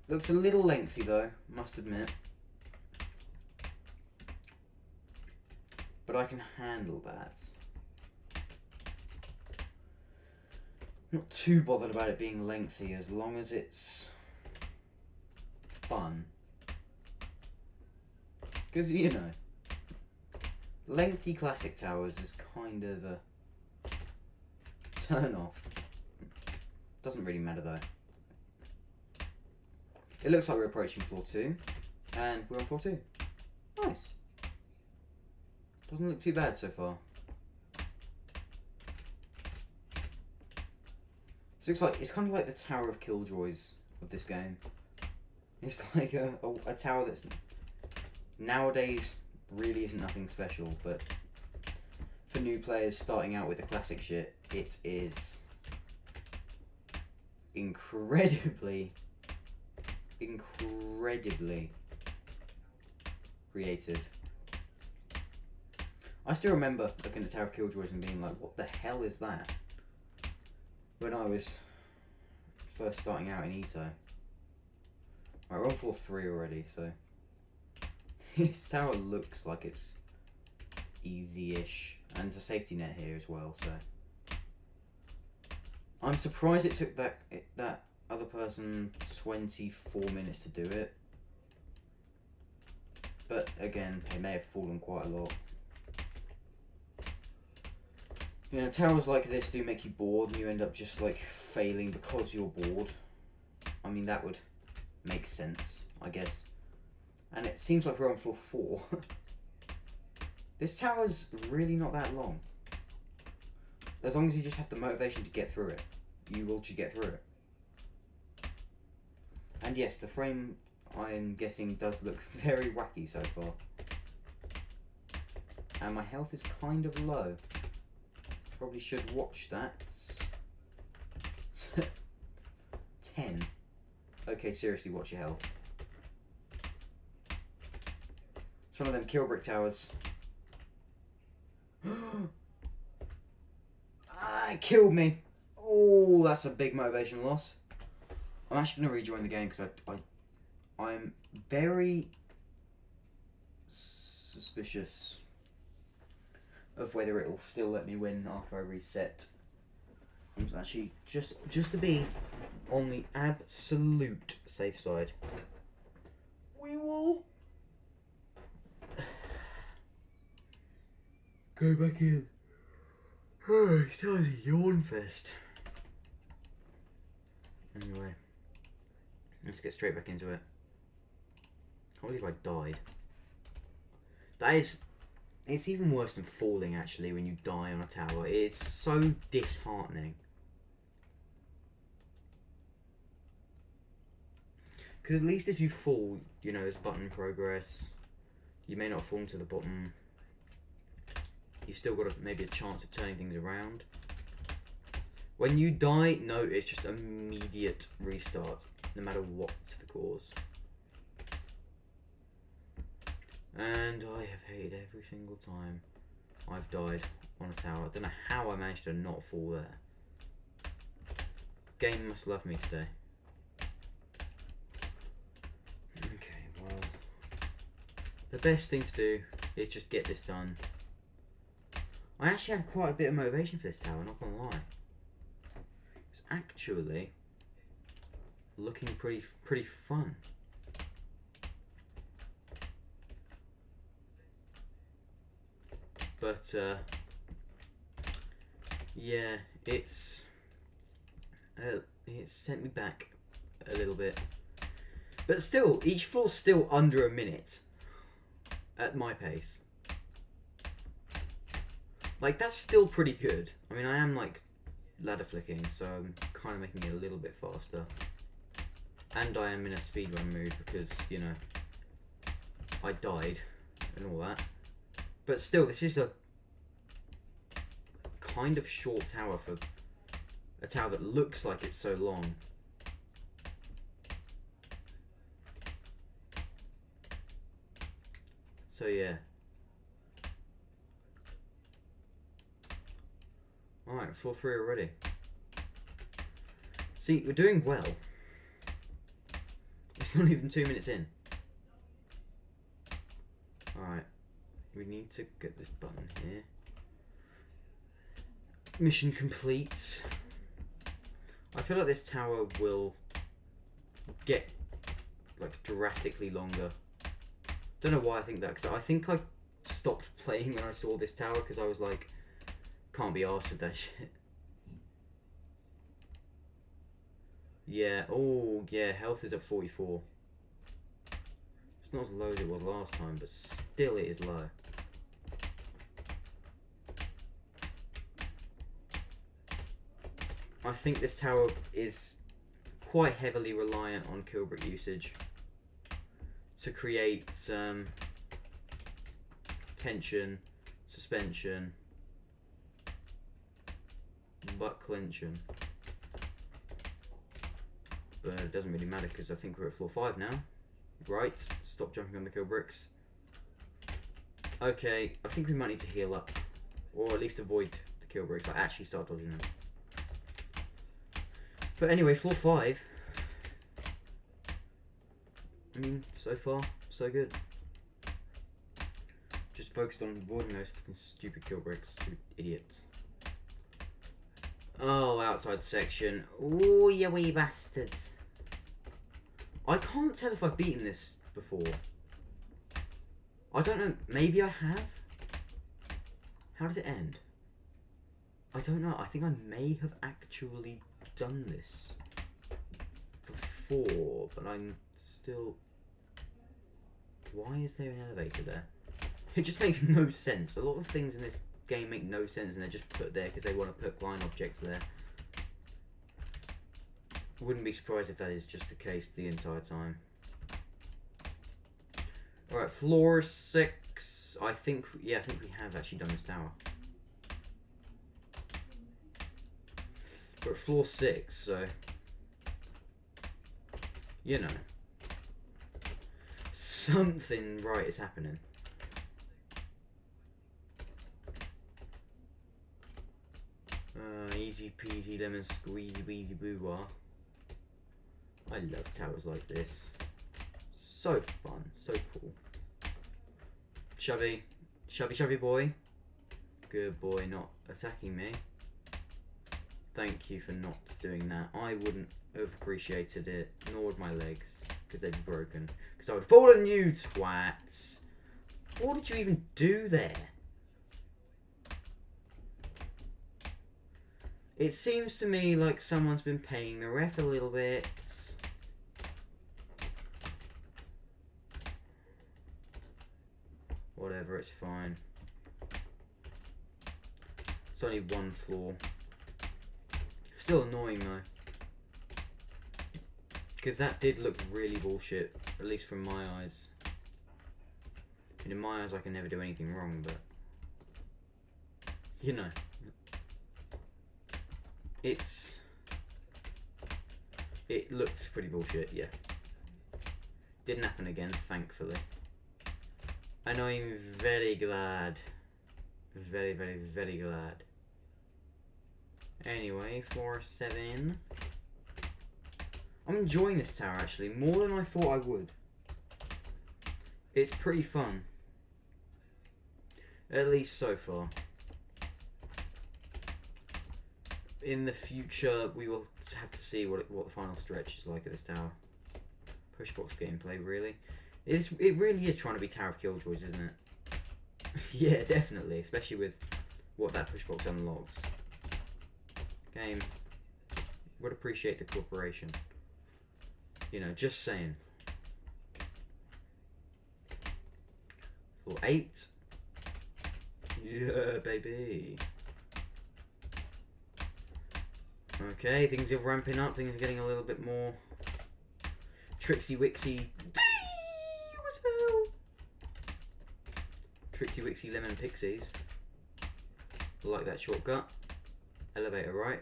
Looks a little lengthy though, must admit. But I can handle that. Not too bothered about it being lengthy as long as it's fun. Because, you know, lengthy classic towers is kind of a turn off. Doesn't really matter though. It looks like we're approaching floor 2, and we're on floor 2. Nice. Doesn't look too bad so far. This looks like, it's kind of like the Tower of Killjoys of this game. It's like a tower that's nowadays really isn't nothing special, but for new players starting out with the classic shit, it is incredibly creative. I still remember looking at Tower of Killjoys and being like, what the hell is that? When I was first starting out in Ito. Right, we're on floor 3 already, so this tower looks like it's easy-ish, and there's a safety net here as well, so I'm surprised it took that other person 24 minutes to do it, but again, they may have fallen quite a lot. You know, towers like this do make you bored, and you end up just like failing because you're bored. I mean, that would make sense, I guess. And it seems like we're on floor 4. This tower's really not that long. As long as you just have the motivation to get through it, you will just get through it. And yes, the frame, I'm guessing, does look very wacky so far. And my health is kind of low. Probably should watch that. 10. Okay, seriously, watch your health. It's one of them kill brick towers. Ah, it killed me. Oh, that's a big motivation loss. I'm actually going to rejoin the game because I'm very suspicious of whether it will still let me win after I reset. I'm actually just to be on the absolute safe side. We will go back in. Oh, it's time to yawn fest. Anyway, let's get straight back into it. I can't believe I died. That is... It's even worse than falling, actually, when you die on a tower. It's so disheartening. Because at least if you fall, you know, there's button progress. You may not fall to the bottom. You've still got maybe a chance of turning things around. When you die, no, it's just immediate restart, no matter what the cause. And I have hated every single time I've died on a tower. I don't know how I managed to not fall there. Game must love me today. Okay, well, the best thing to do is just get this done. I actually had quite a bit of motivation for this tower, not gonna lie. It's actually looking pretty fun. But yeah, it's sent me back a little bit. But still, each floor's still under a minute at my pace. Like, that's still pretty good. I mean, I am like ladder flicking, so I'm kind of making it a little bit faster. And I am in a speedrun mood because, you know, I died and all that. But still, this is a kind of short tower for a tower that looks like it's so long. So yeah. Alright, floor 3 already. See, we're doing well. It's not even 2 minutes in. Alright. We need to get this button here. Mission complete. I feel like this tower will get like drastically longer. Don't know why I think that, because I think I stopped playing when I saw this tower because I was like, can't be arsed with that shit. Yeah, oh yeah, health is at 44. It's not as low as it was last time, but still it is low. I think this tower is quite heavily reliant on kill brick usage to create tension, suspension, butt clenching. But it doesn't really matter because I think we're at floor 5 now. Right, stop jumping on the kill bricks. Okay, I think we might need to heal up, or at least avoid the kill bricks. I actually start dodging them. But anyway, floor 5. I mean, so far, so good. Just focused on avoiding those fucking stupid kill bricks, stupid idiots. Oh, outside section. Oh, you wee bastards. I can't tell if I've beaten this before. I don't know. Maybe I have? How does it end? I don't know. I think I may have actually done this before, but I'm still... Why is there an elevator there? It just makes no sense. A lot of things in this game make no sense and they're just put there because they want to put line objects there. Wouldn't be surprised if that is just the case the entire time. Alright, floor 6. I think we have actually done this tower. We're at floor 6, so... You know. Something right is happening. Easy peasy lemon squeezy weezy boo wah. I love towers like this. So fun, so cool. Chubby, chubby boy. Good boy, not attacking me. Thank you for not doing that. I wouldn't have appreciated it, nor would my legs, because they'd be broken. Because I would fall on you, twats. What did you even do there? It seems to me like someone's been paying the ref a little bit. Whatever, it's fine. It's only one floor. Still annoying though. Because that did look really bullshit, at least from my eyes. And in my eyes I can never do anything wrong, but... You know. It looks pretty bullshit, yeah. Didn't happen again, thankfully. And I'm very glad. Very, very, very glad. Anyway, floor 7. I'm enjoying this tower actually, more than I thought I would. It's pretty fun. At least so far. In the future, we will have to see what the final stretch is like at this tower. Pushbox gameplay, really. It really is trying to be Tower of Killjoys, isn't it? Yeah, definitely. Especially with what that pushbox unlocks. Game. Would appreciate the cooperation. You know, just saying. Floor 8. Yeah, baby. Okay, things are ramping up. Things are getting a little bit more Trixie Wixie. As hell. Trixie Wixie Lemon Pixies. Like that shortcut. Elevator right.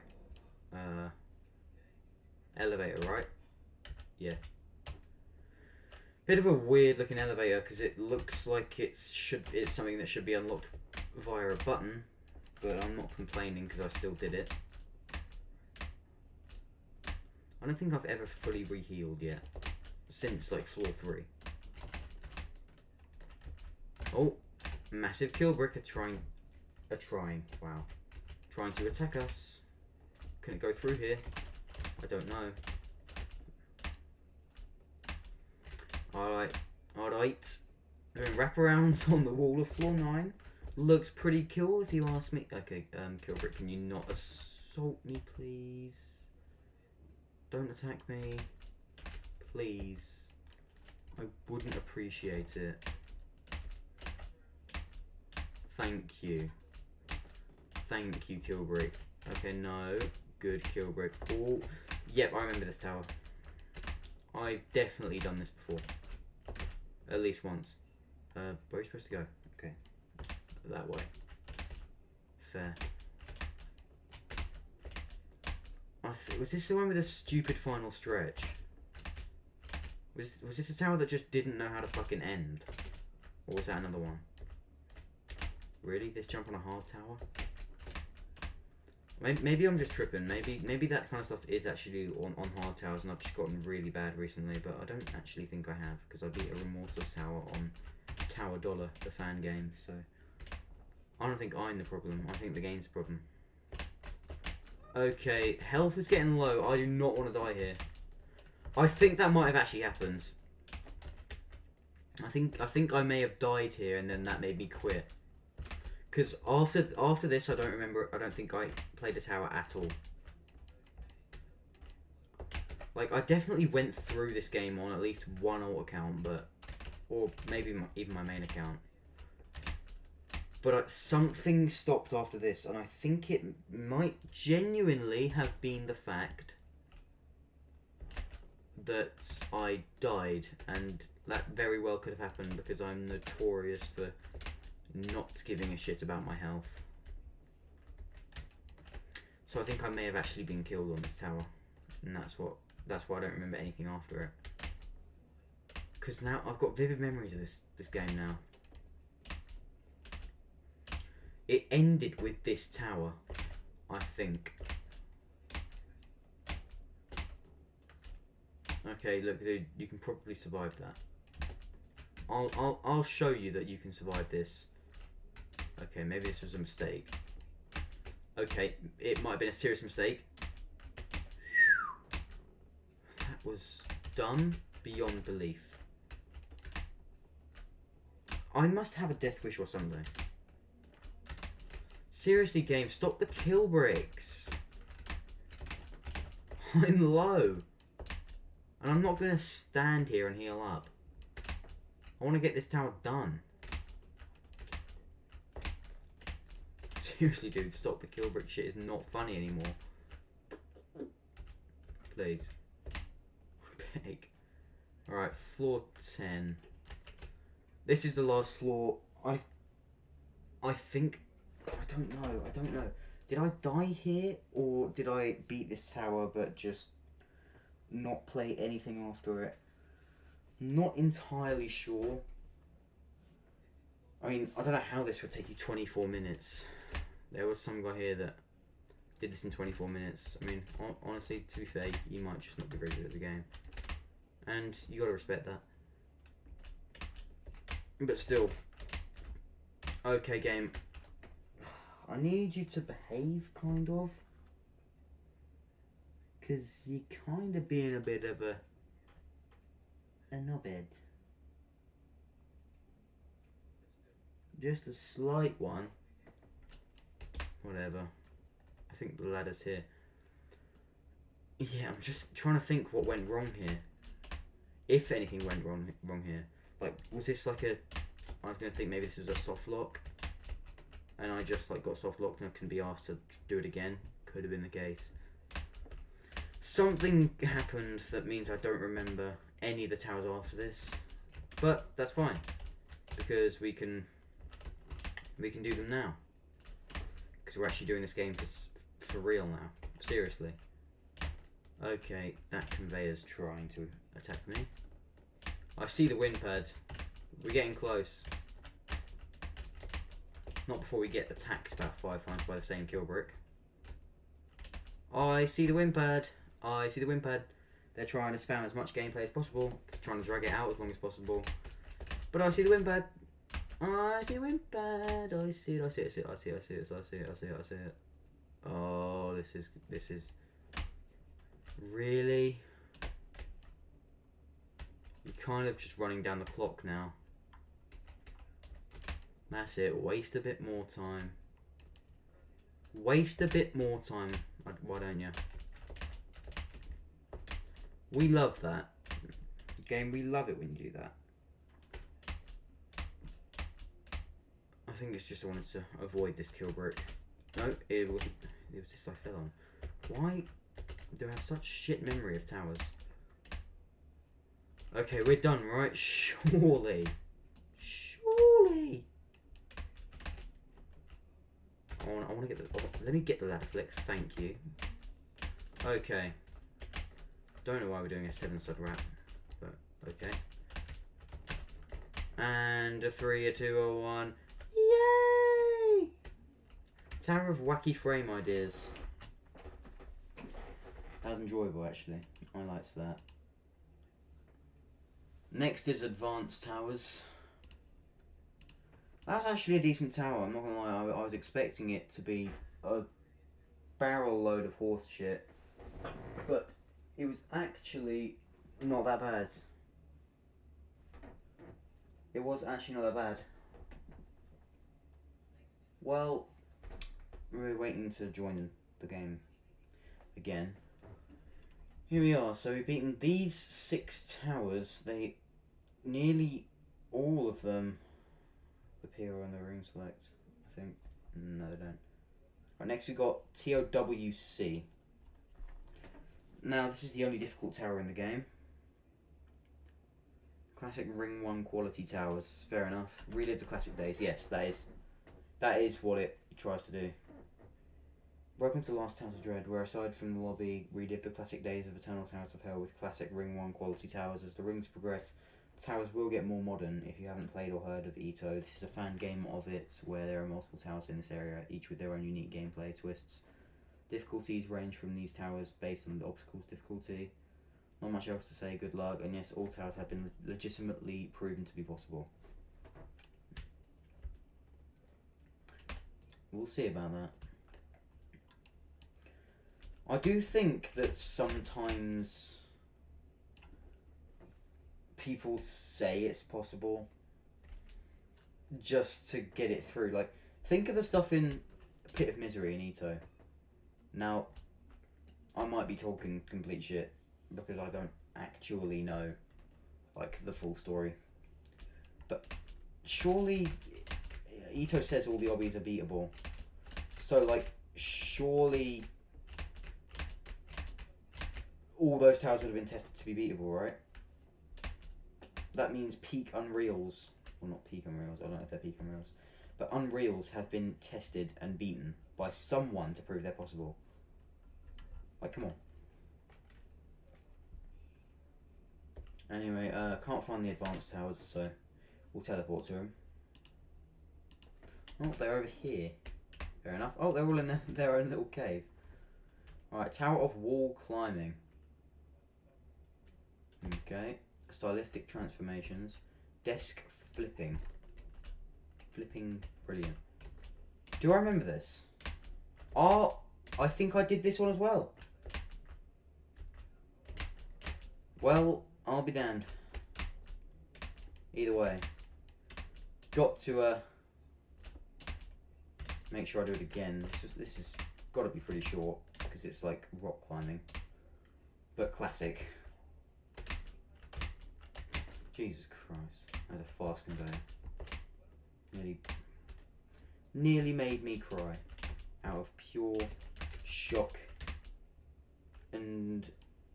Elevator right. Yeah. Bit of a weird looking elevator because it looks like it's something that should be unlocked via a button, but I'm not complaining because I still did it. I don't think I've ever fully rehealed yet since like floor 3. Oh, massive kill brick trying, wow, trying to attack us. Can it go through here? I don't know. Alright. Doing wraparounds on the wall of floor 9. Looks pretty cool if you ask me. Okay, Killbrick, can you not assault me, please? Don't attack me. Please. I wouldn't appreciate it. Thank you. Thank you, Killbrick. Okay, no. Good, Killbrick. Oh, yep, I remember this tower. I've definitely done this before. At least once. Where are you supposed to go? Okay. That way. Fair. Was this the one with the stupid final stretch? Was this a tower that just didn't know how to fucking end? Or was that another one? Really? This jump on a hard tower? Maybe I'm just tripping. Maybe that kind of stuff is actually on hard towers and I've just gotten really bad recently, but I don't actually think I have, because I beat a Remorseless Tower on Tower Dollar, the fan game, so I don't think I'm the problem. I think the game's the problem. Okay, health is getting low. I do not want to die here. I think that might have actually happened. I think I may have died here and then that made me quit. Because after this, I don't think I played a tower at all. Like, I definitely went through this game on at least one alt account, or maybe even my main account. But something stopped after this, and I think it might genuinely have been the fact that I died, and that very well could have happened because I'm notorious for not giving a shit about my health. So I think I may have actually been killed on this tower, and that's why I don't remember anything after it. Because now I've got vivid memories of this game now. It ended with this tower, I think. Okay, look, dude, you can probably survive that. I'll show you that you can survive this. Okay, maybe this was a mistake. Okay, it might have been a serious mistake. That was dumb beyond belief. I must have a death wish or something. Seriously, game, stop the kill bricks. I'm low. And I'm not going to stand here and heal up. I want to get this tower done. Seriously, dude, stop the kill brick shit is not funny anymore. Please. I beg. Alright, floor 10. This is the last floor. I think... I don't know. Did I die here? Or did I beat this tower but just not play anything after it? Not entirely sure. I mean, I don't know how this would take you 24 minutes. There was some guy here that did this in 24 minutes. I mean, honestly, to be fair, you might just not be very good at the game. And you gotta respect that. But still. Okay, game. I need you to behave, kind of. Because you're kind of being a bit of a knobhead. Just a slight one. Whatever. I think the ladder's here. Yeah, I'm just trying to think what went wrong here. If anything went wrong here. Like, was this like a... I was going to think maybe this was a soft lock. And I just like got soft locked and I couldn't be asked to do it again. Could have been the case. Something happened that means I don't remember any of the towers after this. But that's fine. Because we can do them now. Because we're actually doing this game for real now. Seriously. Okay, that conveyor's trying to attack me. I see the wind pad. We're getting close. Not before we get attacked about 5 times by the same kill brick. I see the wind pad. I see the wind pad. They're trying to spam as much gameplay as possible. They're trying to drag it out as long as possible. But I see the wind pad. I see the wind pad. I see it. I see it. I see it. I see it. I see it. I see it. I see it. I see it. Oh, this is really. You're kind of just running down the clock now. That's it. Waste a bit more time. Waste a bit more time. Why don't you? We love that. Game, we love it when you do that. I think it's just I wanted to avoid this kill brick. No, it wasn't. It was this I fell on. Why do I have such shit memory of towers? Okay, we're done, right? Surely. Surely. I want to get the... let me get the ladder flick, thank you. Okay. Don't know why we're doing a 7-stud wrap, but okay. And a 3, a 2, a 1. Yay! Tower of wacky frame ideas. That was enjoyable, actually. I liked that. Next is advanced towers. That's actually a decent tower, I'm not gonna lie. I was expecting it to be a barrel load of horse shit. But it was actually not that bad. It was actually not that bad. Well, we're waiting to join the game again. Here we are. So we've beaten these 6 towers. They nearly all of them appear on the room select, I think. No, they don't. Right, next we got TOWC. Now, this is the only difficult tower in the game. Classic Ring 1 quality towers. Fair enough. Relive the classic days. Yes, that is what it tries to do. Welcome to Last Towers of Dread, where aside from the lobby, relive the classic days of Eternal Towers of Hell with classic Ring 1 quality towers. As the rings progress, towers will get more modern. If you haven't played or heard of Ito, this is a fan game of it, where there are multiple towers in this area, each with their own unique gameplay twists. Difficulties range from these towers based on the obstacles difficulty. Not much else to say, good luck, and yes, all towers have been legitimately proven to be possible. We'll see about that. I do think that sometimes people say it's possible just to get it through. Like, think of the stuff in Pit of Misery in Ito. Now, I might be talking complete shit because I don't actually know, like, the full story. But surely Ito says all the obbies are beatable. So, like, surely all those towers would have been tested to be beatable, right? That means peak Unreals, well, not peak Unreals, I don't know if they're peak Unreals, but Unreals have been tested and beaten by someone to prove they're possible. Like, come on. Anyway, can't find the advanced towers, so we'll teleport to them. Oh, they're over here. Fair enough. Oh, they're all in their own little cave. Alright, Tower of Wall Climbing. Okay. Stylistic transformations. Desk flipping. Flipping brilliant. Do I remember this? Oh, I think I did this one as well. Well, I'll be damned. Either way. Got to make sure I do it again. This is got to be pretty short because it's like rock climbing, but classic. Jesus Christ, that's a fast conveyor. Nearly made me cry out of pure shock and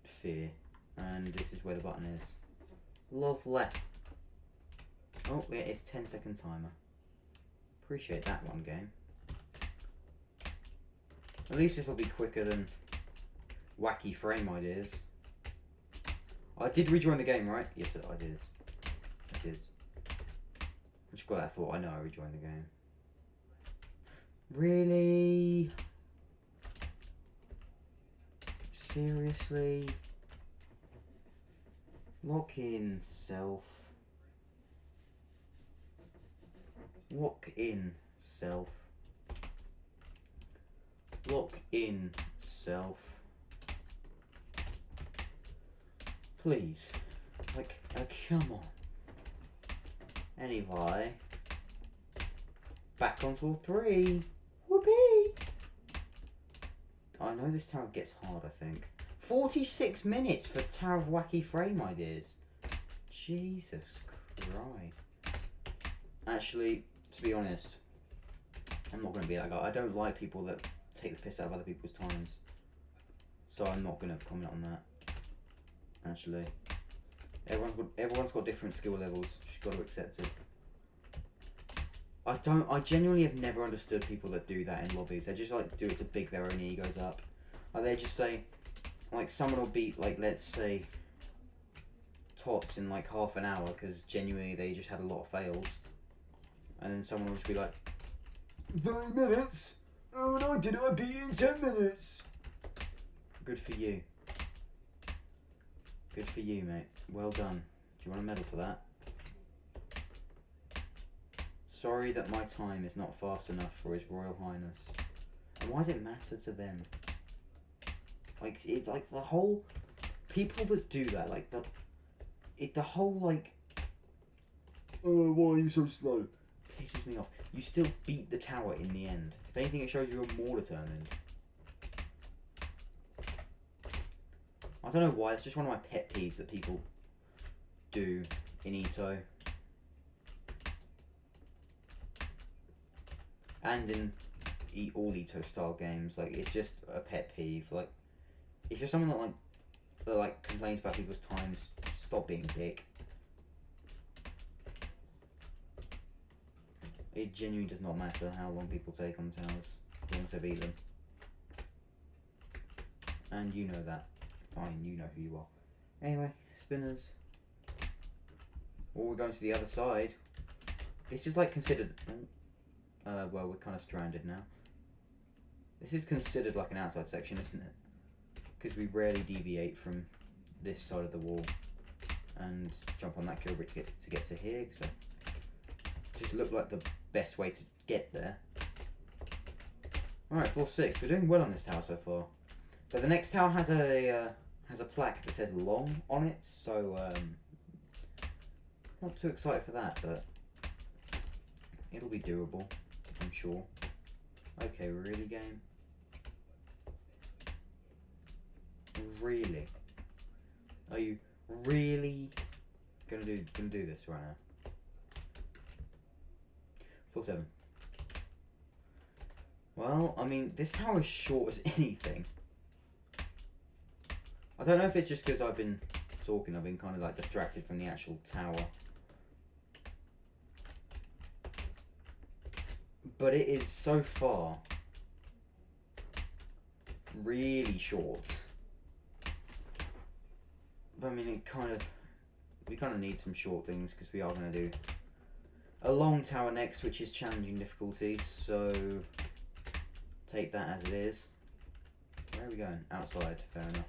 fear. And this is where the button is. Lovely. Oh, yeah, it's 10-second timer. Appreciate that one, game. At least this will be quicker than wacky frame ideas. I did rejoin the game, right? Yes, I did. I did. I just got that thought. I know I rejoined the game. Really? Seriously? Lock in, self. Lock in, self. Lock in, self. Please. Like, come on. Anyway. Back on floor 3. Whoopee! I know this tower gets hard, I think. 46 minutes for Tower of Wacky Frame Ideas. Jesus Christ. Actually, to be honest, I'm not going to be that guy. I don't like people that take the piss out of other people's times. So I'm not going to comment on that. Actually. Everyone's got different skill levels. You've got to accept it. I genuinely have never understood people that do that in lobbies. They just like do it to big their own egos up. Like they just say, like someone will beat like let's say Tots in like half an hour because genuinely they just had a lot of fails, and then someone will just be like 30 minutes. Oh, and I did it. I beat it in 10 minutes. Good for you. Good for you, mate. Well done. Do you want a medal for that? Sorry that my time is not fast enough for His Royal Highness. And why does it matter to them? Like, it's like the whole... People that do that, like, the whole, like... Oh, why are you so slow? Pisses me off. You still beat the tower in the end. If anything, it shows you're more determined. I don't know why, it's just one of my pet peeves that people do in Ito. And in all Ito style games, like it's just a pet peeve. Like, if you're someone that like complains about people's times, stop being a dick. It genuinely does not matter how long people take on towers, as long as they beat them. And you know that. Fine, you know who you are. Anyway, spinners. Well, we're going to the other side. This is like considered... well, we're kind of stranded now. This is considered like an outside section, isn't it? Because we rarely deviate from this side of the wall and jump on that kill bridge to get to here. Because it just looked like the best way to get there. Alright, floor 6. We're doing well on this tower so far. So the next tower has a plaque that says long on it. So not too excited for that, but it'll be doable, I'm sure. Okay, really, game? Really? Are you really gonna do this right now? Floor 7. Well, I mean, this tower is short as anything. I don't know if it's just because I've been talking, I've been kind of like distracted from the actual tower. But it is so far really short. But I mean, we kind of need some short things because we are going to do a long tower next, which is challenging difficulty, so take that as it is. Where are we going? Outside, fair enough.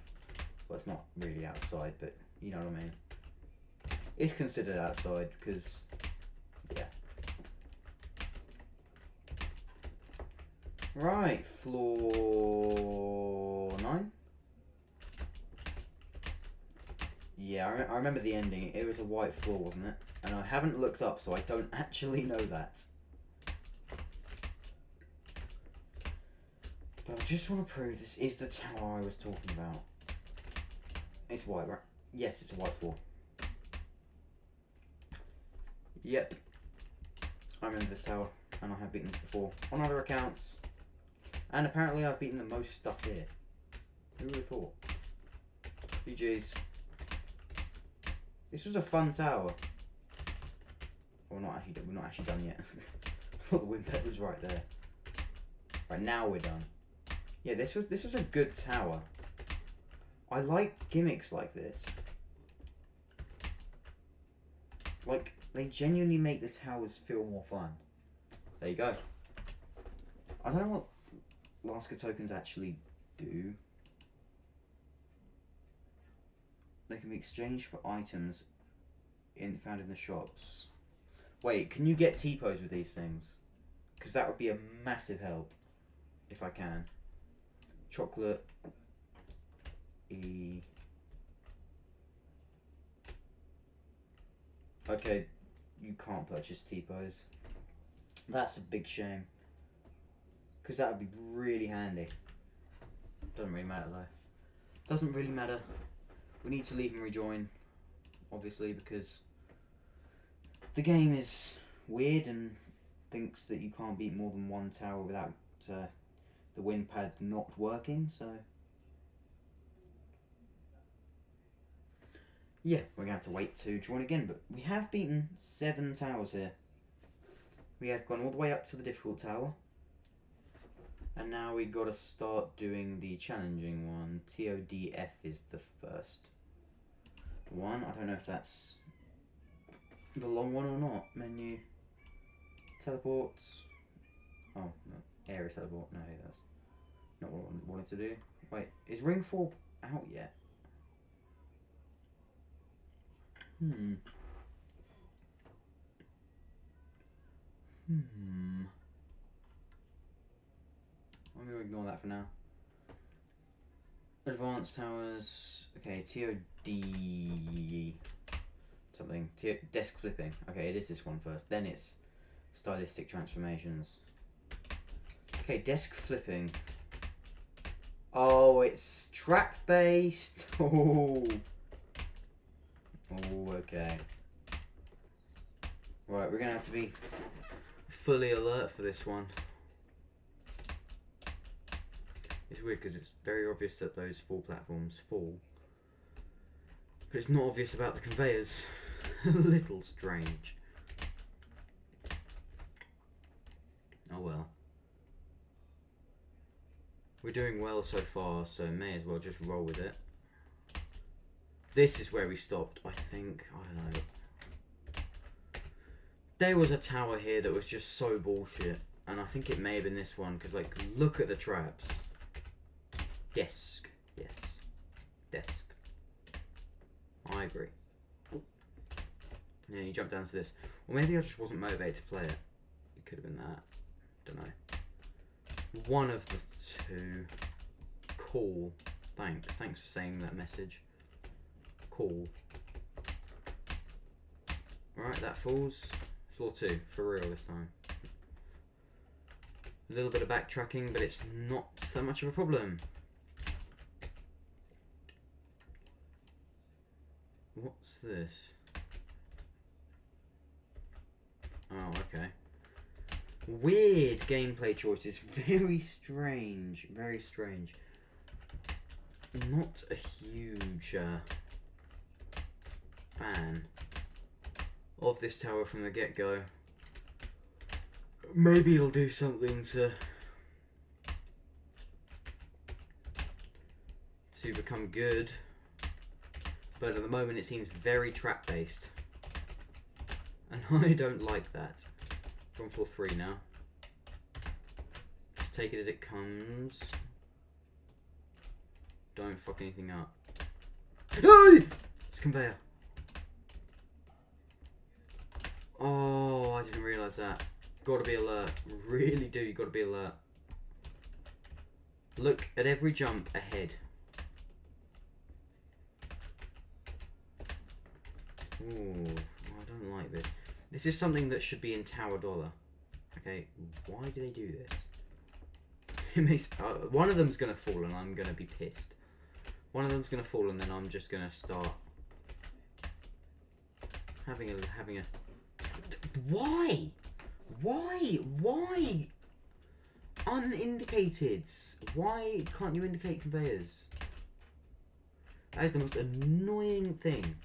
Well, it's not really outside, but you know what I mean. It's considered outside because, yeah. Right, floor 9. Yeah, I remember the ending. It was a white floor, wasn't it? And I haven't looked up, so I don't actually know that. But I just want to prove this is the tower I was talking about. It's white, right? Yes, it's a white floor. Yep. I remember this tower, and I have beaten this before on other accounts. And apparently I've beaten the most stuff here. Who would have thought? GG's. This was a fun tower. Well, we're not actually done yet. I thought the wind pad was right there. Right, now we're done. Yeah, this was a good tower. I like gimmicks like this. Like, they genuinely make the towers feel more fun. There you go. I don't know what Lask tokens actually do. They can be exchanged for items found in the shops. Wait, can you get T-pose with these things? Because that would be a massive help. If I can. Chocolate. E. Okay, you can't purchase T-pose. That's a big shame. Because that would be really handy. Doesn't really matter though. Doesn't really matter. We need to leave and rejoin, obviously, because the game is weird and thinks that you can't beat more than one tower without the wind pad not working, so yeah, we're going to have to wait to join again, but we have beaten 7 towers here. We have gone all the way up to the difficult tower, and now we've got to start doing the challenging one. TODF is the first one. I don't know if that's the long one or not. Menu, teleports. Oh, no. Area teleport. No, that's not what I wanted to do. Wait, is Ring 4 out yet? I'm going to ignore that for now. Advanced towers. Okay, TOD something. Desk flipping. Okay, it is this one first. Then it's stylistic transformations. Okay, desk flipping. Oh, it's track based. Oh, okay. Right, we're gonna have to be fully alert for this one. It's weird because it's very obvious that those 4 platforms fall, but it's not obvious about the conveyors. A little strange. Oh well. We're doing well so far, so may as well just roll with it. This is where we stopped, I think. I don't know. There was a tower here that was just so bullshit, and I think it may have been this one, because, like, look at the traps. Desk. Yes. Desk. I agree. Yeah, you jump down to this. Or maybe I just wasn't motivated to play it. It could have been that. Don't know. One of the 2. Cool. Thanks. Thanks for saying that message. Cool. Alright, that falls. Floor 2. For real this time. A little bit of backtracking, but it's not so much of a problem. What's this? Oh, okay. Weird gameplay choices. Very strange. Very strange. Not a huge fan of this tower from the get-go. Maybe it'll do something to become good. But at the moment it seems very trap-based. And I don't like that. We're on floor 3 now. Just take it as it comes. Don't fuck anything up. Hey! It's conveyor. Oh, I didn't realise that. Gotta be alert. Really do, you gotta be alert. Look at every jump ahead. Ooh, I don't like this. This is something that should be in Tower Dollar. Okay, why do they do this? It makes one of them's gonna fall and I'm gonna be pissed. One of them's gonna fall and then I'm just gonna start having a why? Why? Unindicated. Why can't you indicate conveyors? That is the most annoying thing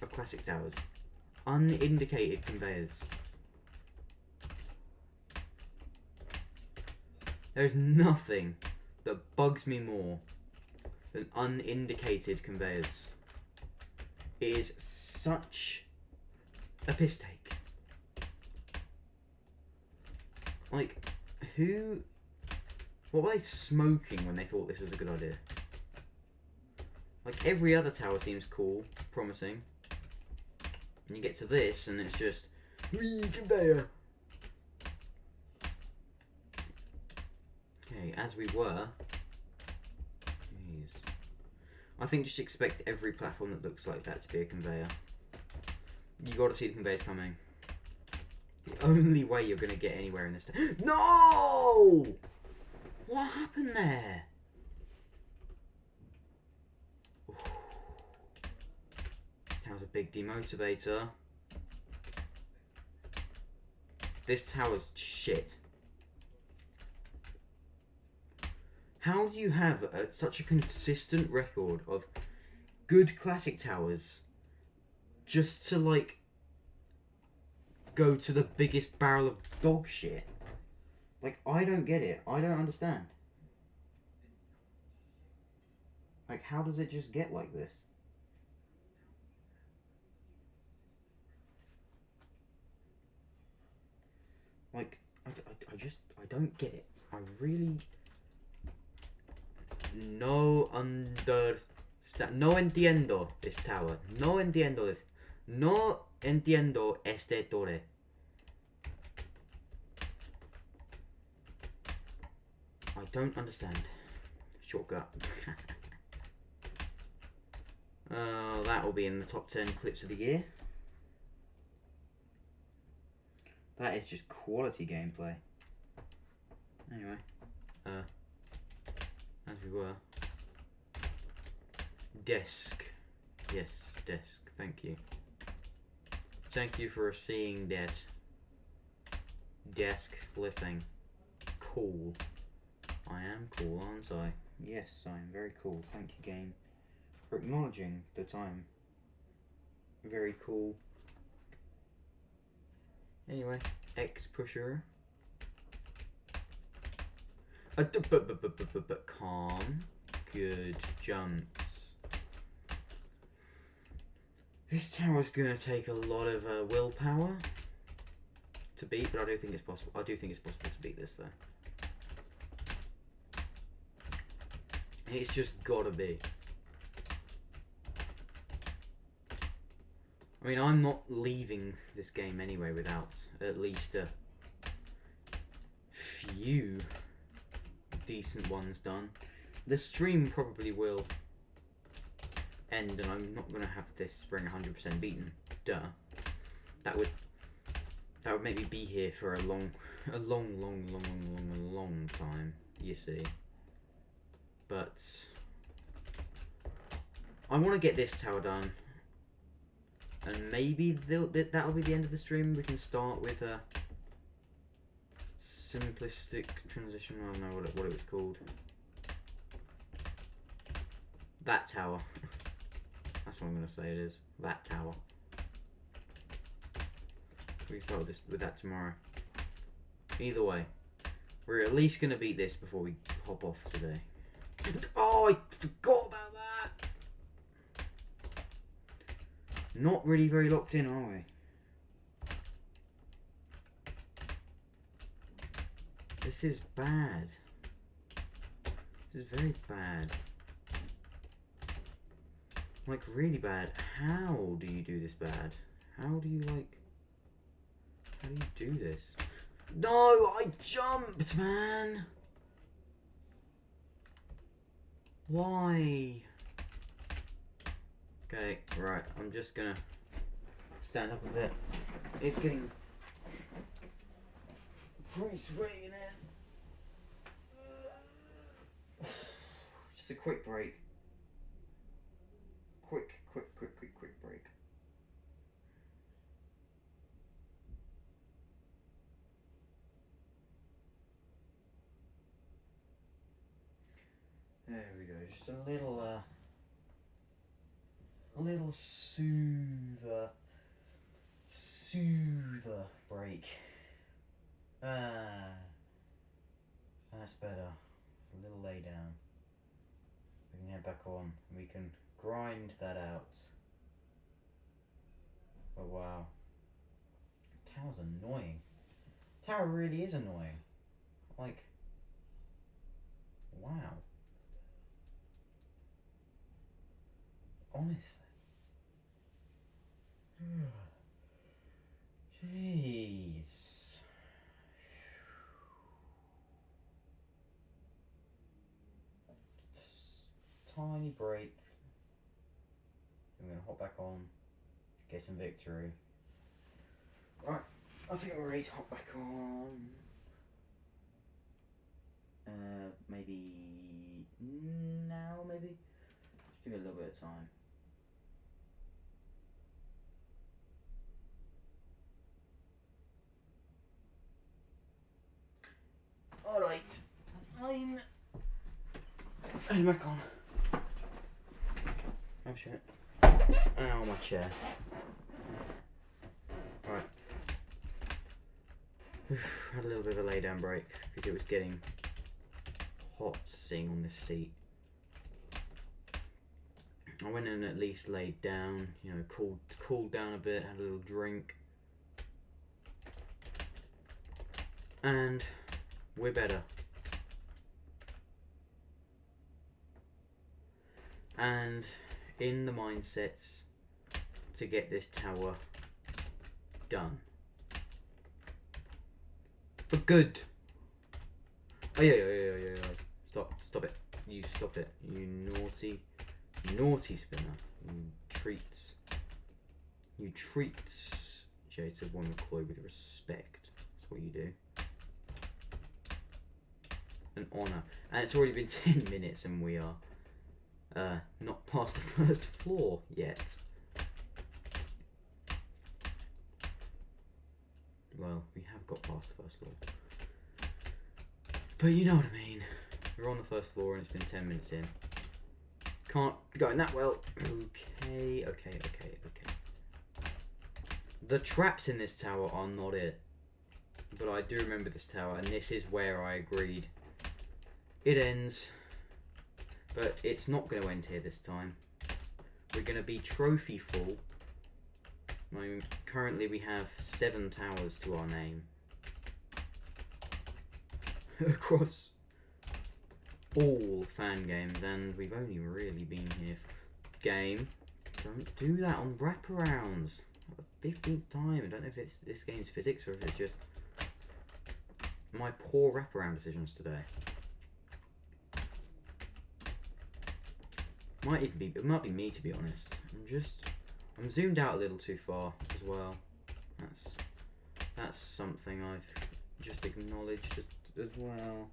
of classic towers. Unindicated conveyors. There's nothing that bugs me more than unindicated conveyors. It is such a piss take. Like, what were they smoking when they thought this was a good idea? Like, every other tower seems cool, promising. And you get to this, and it's just, wee, conveyor. Okay, as we were. Jeez. I think just expect every platform that looks like that to be a conveyor. You got to see the conveyors coming. The only way you're going to get anywhere in this No! What happened there? Ooh. This tower's a big demotivator. This tower's shit. How do you have such a consistent record of good classic towers just to, like, go to the biggest barrel of dog shit? Like, I don't get it. I don't understand. Like, how does it just get like this? Like, I don't get it. I really... No entiendo this tower. No entiendo this. No entiendo este torre. I don't understand. Shortcut. That will be in the top 10 clips of the year. That is just quality gameplay. Anyway, as we were. Desk. Yes, desk. Thank you. Thank you for seeing that. Desk flipping. Cool. I am cool, aren't I? Yes, I am very cool. Thank you, game, for acknowledging that I'm very cool. Anyway, X pusher. Calm. Good jumps. This tower's gonna take a lot of willpower to beat, but I do think it's possible. I do think it's possible to beat this though. It's just gotta be. I mean, I'm not leaving this game anyway without at least a few decent ones done. The stream probably will end and I'm not gonna have this spring 100% beaten. Duh. That would make me be here for a long time, you see. But I want to get this tower done, and maybe that'll be the end of the stream. We can start with a simplistic transition. I don't know what it was called. That tower. That's what I'm going to say it is. That tower. We can start with that tomorrow. Either way, we're at least going to beat this before we hop off today. Oh, I forgot about that! Not really very locked in, are we? This is bad. This is very bad. Like, really bad. How do you do this bad? How do you do this? No, I jumped, man! Why? Okay, right, I'm just gonna stand up a bit. It's getting pretty sweaty in here. Just a quick break. Quick break. There we go, just a little soother break. That's better. A little lay down. We can head back on. We can grind that out. Oh wow. Tower's annoying. Tower really is annoying. Like, wow. Honestly. Jeez. Tiny break. I'm gonna hop back on, get some victory. Right, I think we're ready to hop back on. Maybe now, maybe? Just give it a little bit of time. Alright, I'm back on. Oh shit. Ow, my chair. Right. Had a little bit of a lay down break because it was getting hot sitting on this seat. I went and at least laid down, you know, cooled down a bit, had a little drink. And we're better. And in the mindsets to get this tower done. For good. Oh yeah. Stop it. You stop it. You naughty spinner. You treats Jade of one McCoy with respect. That's what you do. An honour. And it's already been 10 minutes and we are not past the first floor yet. Well, we have got past the first floor. But you know what I mean. We're on the first floor and it's been 10 minutes in. Can't be going that well. Okay. The traps in this tower are not it. But I do remember this tower and this is where I agreed. It ends. But it's not going to end here this time. We're going to be trophy full. Currently we have 7 towers to our name. Across all fan games, and we've only really been here for game. Don't do that on wraparounds. The 15th time. I don't know if it's this game's physics or if it's just my poor wraparound decisions today. It might be me, to be honest. I'm zoomed out a little too far as well. That's something I've just acknowledged as well.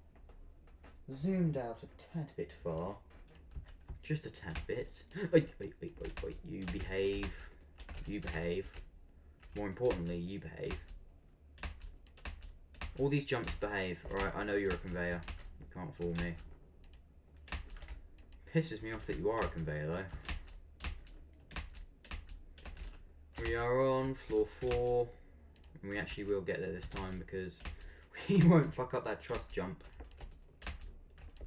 Zoomed out a tad bit far. Just a tad bit. Wait. You behave. You behave. More importantly, you behave. All these jumps behave. Alright, I know you're a conveyor. You can't fool me. Pisses me off that you are a conveyor though. We are on floor 4. And we actually will get there this time because we won't fuck up that trust jump.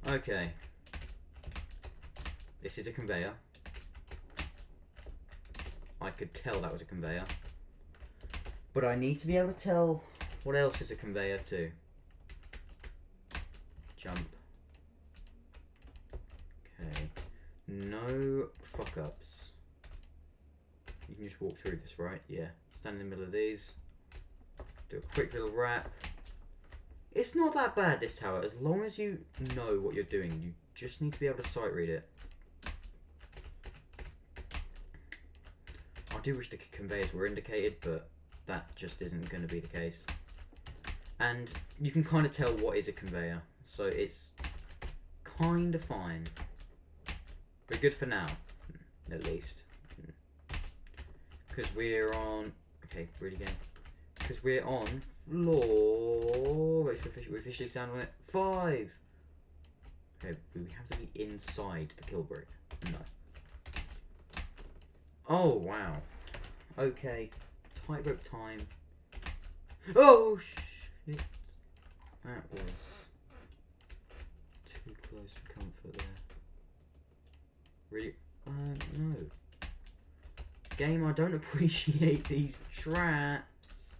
Okay. This is a conveyor. I could tell that was a conveyor. But I need to be able to tell what else is a conveyor too. Jump. Okay. No fuck-ups. You can just walk through this, right? Yeah. Stand in the middle of these. Do a quick little wrap. It's not that bad, this tower. As long as you know what you're doing, you just need to be able to sight read it. I do wish the conveyors were indicated, but that just isn't going to be the case. And you can kind of tell what is a conveyor, so it's kind of fine. We're good for now, at least. Because we're on... Okay, really game. Because we're on floor... Wait, we officially stand on it. 5! Okay, we have to be inside the kill brick. No. Oh, wow. Okay. Tightrope time. Oh, shit. That was too close for comfort there. Really? No. Game, I don't appreciate these traps.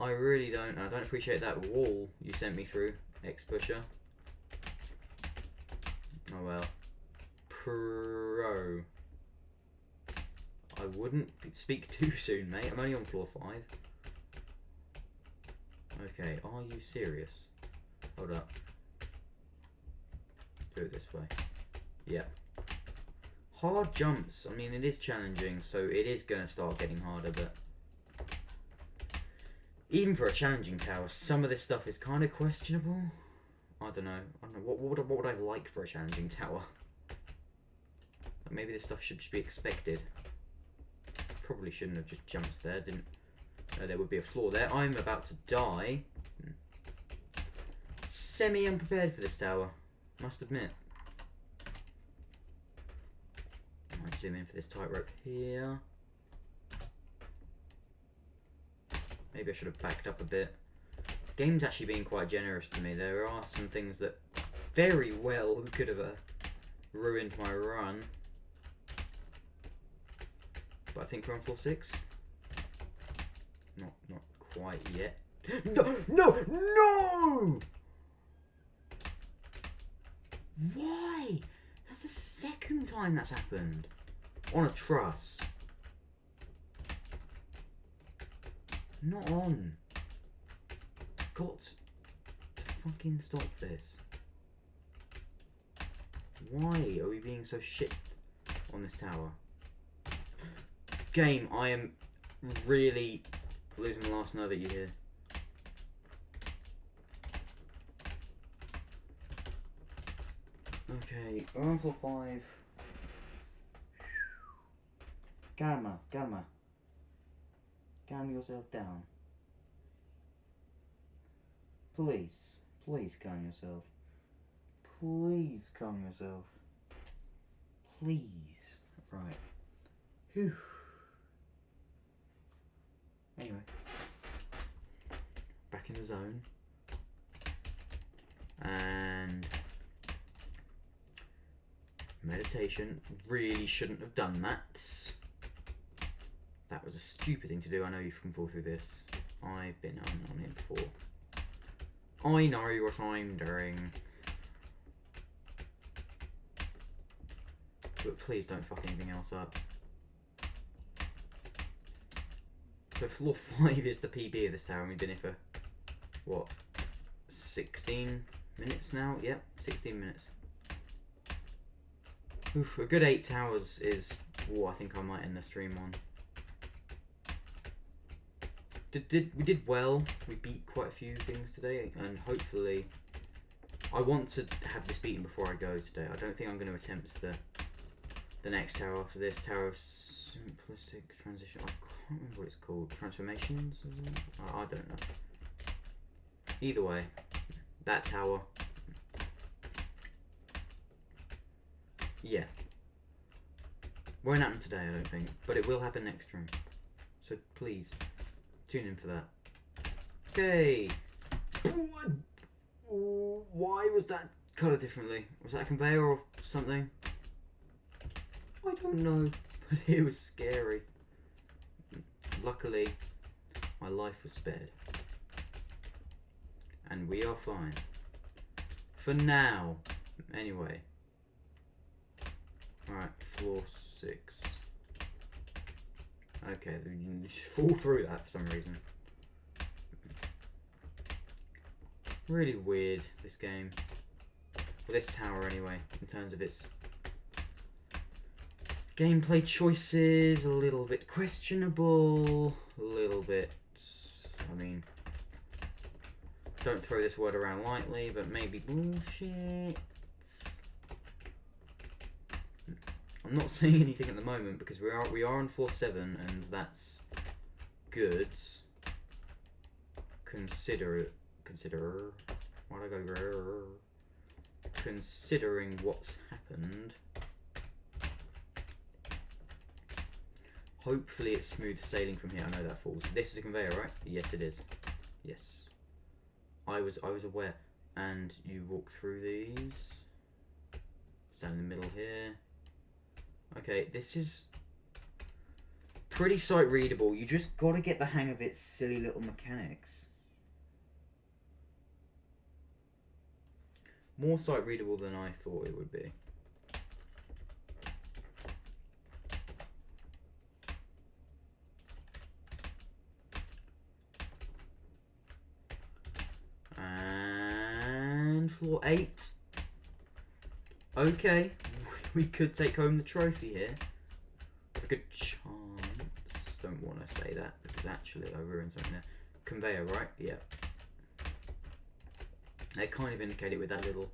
I really don't. I don't appreciate that wall you sent me through, X-Pusher. Oh well. Pro. I wouldn't speak too soon, mate. I'm only on floor 5. Okay, are you serious? Hold up. Do it this way. Yep. Hard jumps. I mean, it is challenging, so it is going to start getting harder, but... Even for a challenging tower, some of this stuff is kind of questionable. I don't know. What would I like for a challenging tower? Like maybe this stuff should just be expected. Probably shouldn't have just jumped there. Didn't know there would be a floor there. I'm about to die. Semi-unprepared for this tower, must admit. I might zoom in for this tightrope here. Maybe I should have backed up a bit. The game's actually being quite generous to me. There are some things that very well could have ruined my run. But I think we're on floor 6. Not quite yet. No! Why? That's the second time that's happened. On a truss. Not on. Got to fucking stop this. Why are we being so shit on this tower? Game, I am really losing the last nerve at you here. Okay, we're on floor 5. Calma. Calm yourself down. Please calm yourself. Please calm yourself. Please. Right. Whew. Anyway. Back in the zone. And meditation. Really shouldn't have done that. That was a stupid thing to do. I know you can fall through this. I've been on it before. I know what I'm doing. But please don't fuck anything else up. So floor 5 is the PB of this tower, and we've been here for, what, 16 minutes now? Yep, 16 minutes. Oof, a good 8 towers is what I think I might end the stream on. We did well. We beat quite a few things today, and hopefully, I want to have this beaten before I go today. I don't think I'm going to attempt the next tower after this. Tower of Simplistic Transition. I can't remember what it's called. Transformations? I don't know. Either way, that tower. Yeah. Won't happen today, I don't think, but it will happen next stream. So please. Tune in for that. Okay. Why was that colored differently? Was that a conveyor or something? I don't know, but it was scary. Luckily, my life was spared. and we are fine. For now. Anyway. Alright, floor 6. Okay, you just fall through that for some reason. Really weird, this game. Well, this tower anyway, in terms of its gameplay choices, a little bit questionable, a little bit, I mean, don't throw this word around lightly, but maybe bullshit. I'm not saying anything at the moment because we are on floor 7 and that's good. Consider why'd I go grrr? Considering what's happened. Hopefully it's smooth sailing from here. I know that falls. This is a conveyor, right? Yes, it is. Yes. I was aware. And you walk through these. Stand in the middle here. Okay, this is pretty sight readable. You just gotta get the hang of its silly little mechanics. More sight readable than I thought it would be. And floor 8. Okay, we could take home the trophy here. A good chance. Don't want to say that because actually I ruined something there. Conveyor, right? Yeah. They kind of indicated with that little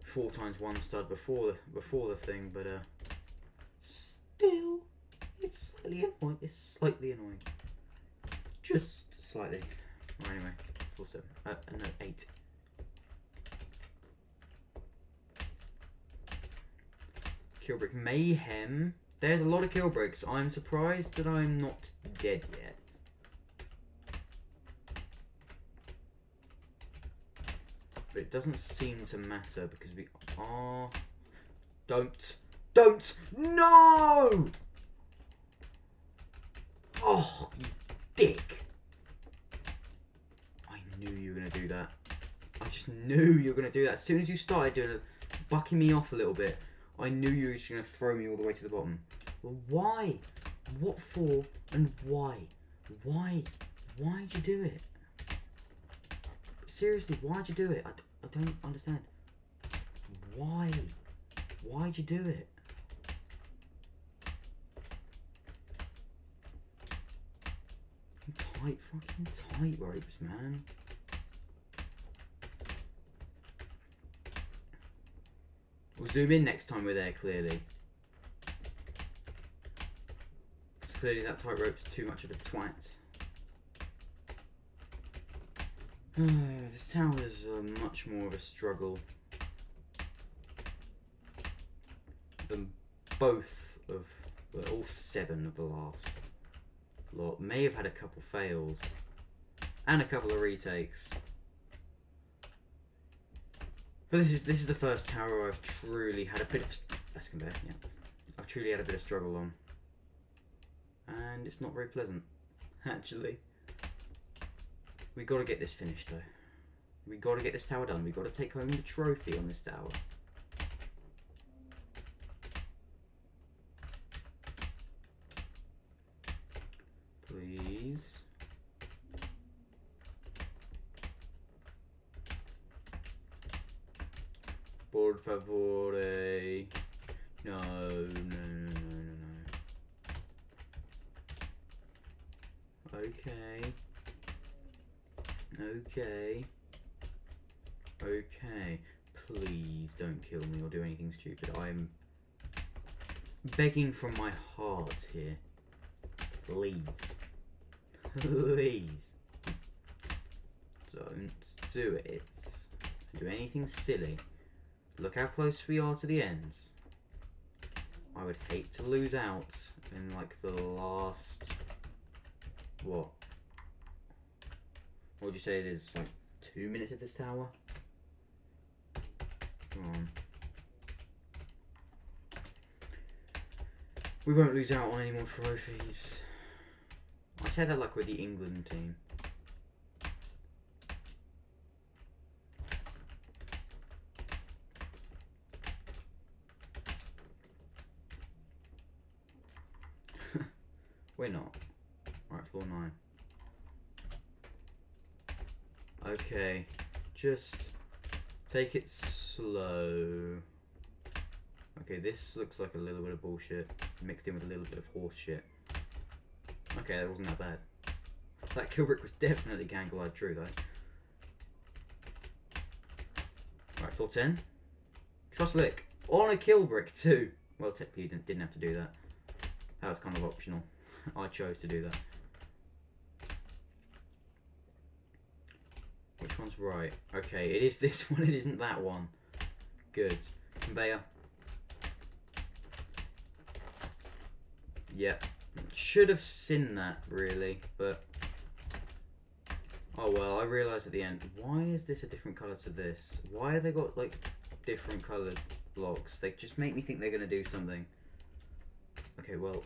4x1 stud before the thing, but still, it's slightly annoying. It's slightly annoying. Just slightly. Right, anyway, floor 7. No, 8. Kill brick mayhem. There's a lot of kill bricks. I'm surprised that I'm not dead yet. But it doesn't seem to matter because we are... Don't! No! Oh, you dick! I knew you were going to do that. I just knew you were going to do that. As soon as you started doing it, bucking me off a little bit, I knew you were just going to throw me all the way to the bottom. Well, why? What for? And why? Why? Why'd you do it? Seriously, why'd you do it? I don't understand. Why? Why'd you do it? Fucking tight ropes, man. We'll zoom in next time we're there, clearly. It's clearly that tight rope's too much of a twat. This tower is much more of a struggle than both of, well, all 7 of the last lot. May have had a couple fails and a couple of retakes, but this is the first tower I've truly had a bit of, that's conveyor, yeah. I've truly had a bit of struggle on, and it's not very pleasant, actually. We got to get this finished though. We got to get this tower done. We got to take home the trophy on this tower. Please. Por favore. No. Okay. Okay. Please don't kill me or do anything stupid. I'm begging from my heart here. Please. Please. Don't do it. Don't do anything silly. Look how close we are to the end. I would hate to lose out in like the last... What? What would you say it is? Like 2 minutes of this tower? Come on. We won't lose out on any more trophies. I say that like with the England team. We're not. Right, floor 9. Okay, just take it slow. Okay, this looks like a little bit of bullshit mixed in with a little bit of horse shit. Okay, that wasn't that bad. That kill brick was definitely Gang Glide True though. Right, floor 10. Trust Lick on a kill brick too. Well, technically you didn't have to do that. That was kind of optional. I chose to do that. Which one's right? Okay, it is this one, it isn't that one. Good. Conveyor. Yep. Should have seen that, really, but... Oh well, I realised at the end, why is this a different colour to this? Why have they got, like, different coloured blocks? They just make me think they're going to do something. Okay, well...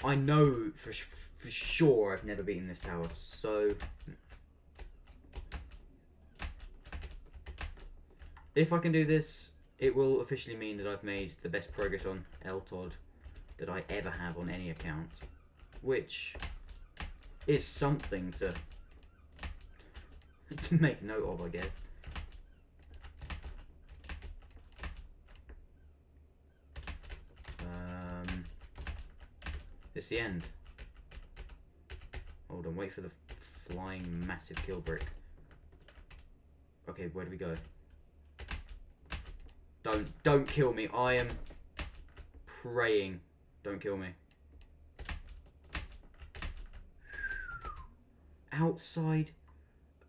I know for sure I've never beaten this tower, so... If I can do this, it will officially mean that I've made the best progress on Eltod that I ever have on any account, which is something to make note of, I guess. It's the end. Hold on, wait for the flying massive kill brick. Okay, where do we go? Don't kill me. I am praying. Don't kill me. Outside.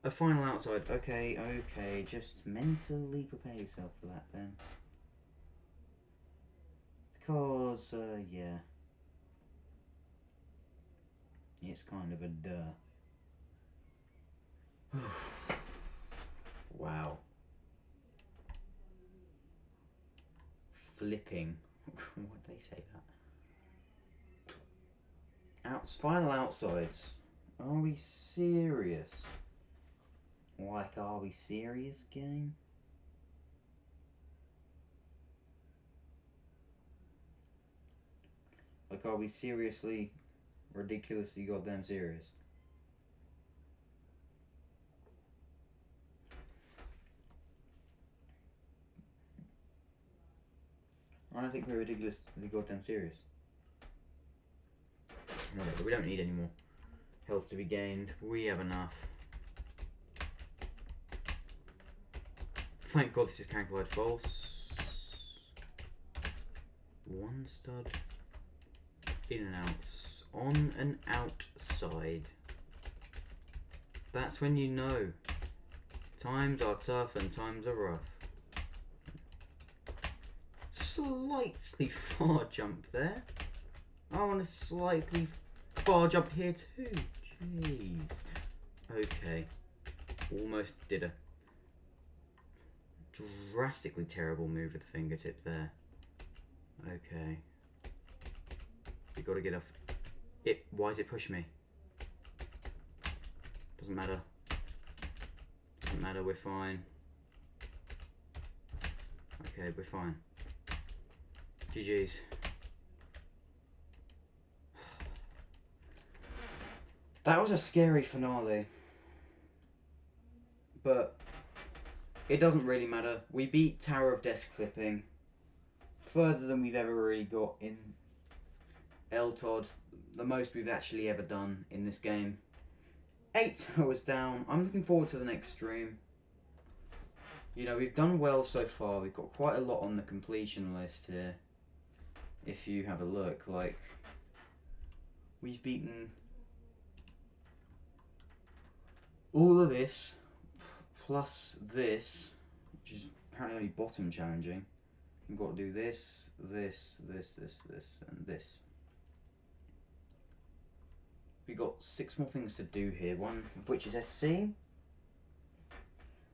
A final outside. Okay, okay. Just mentally prepare yourself for that then. Because, yeah. It's kind of a duh. Wow. Flipping. Why did they say that? Final outsides. Are we serious? Like, are we serious, game? Like, are we seriously, ridiculously goddamn serious? I don't think we're ridiculously goddamn serious. Whatever, we don't need any more health to be gained. We have enough. Thank God this is Cankelide False. One stud. In and outs. On and outside. That's when you know. Times are tough and times are rough. Slightly far jump there. I want a slightly far jump here too. Jeez. Okay. Almost did a drastically terrible move with the fingertip there. Okay. We gotta get off. Why does it push me? Doesn't matter. Doesn't matter, we're fine. Okay, we're fine. GG's. That was a scary finale. But it doesn't really matter. We beat Tower of Desk Flipping further than we've ever really got in Eltod. The most we've actually ever done in this game. 8 towers down. I'm looking forward to the next stream. You know, we've done well so far. We've got quite a lot on the completion list here. If you have a look, like, we've beaten all of this, plus this, which is apparently only bottom challenging. We've got to do this, this, and this. We've got 6 more things to do here, one of which is SC.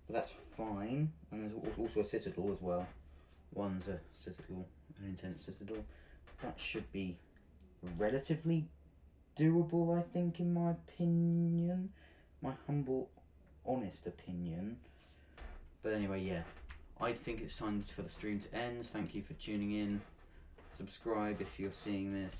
But that's fine. And there's also a Citadel as well. One's a Citadel, an intense Citadel. That should be relatively doable, I think, in my opinion. My humble, honest opinion. But anyway, yeah. I think it's time for the stream to end. Thank you for tuning in. Subscribe if you're seeing this.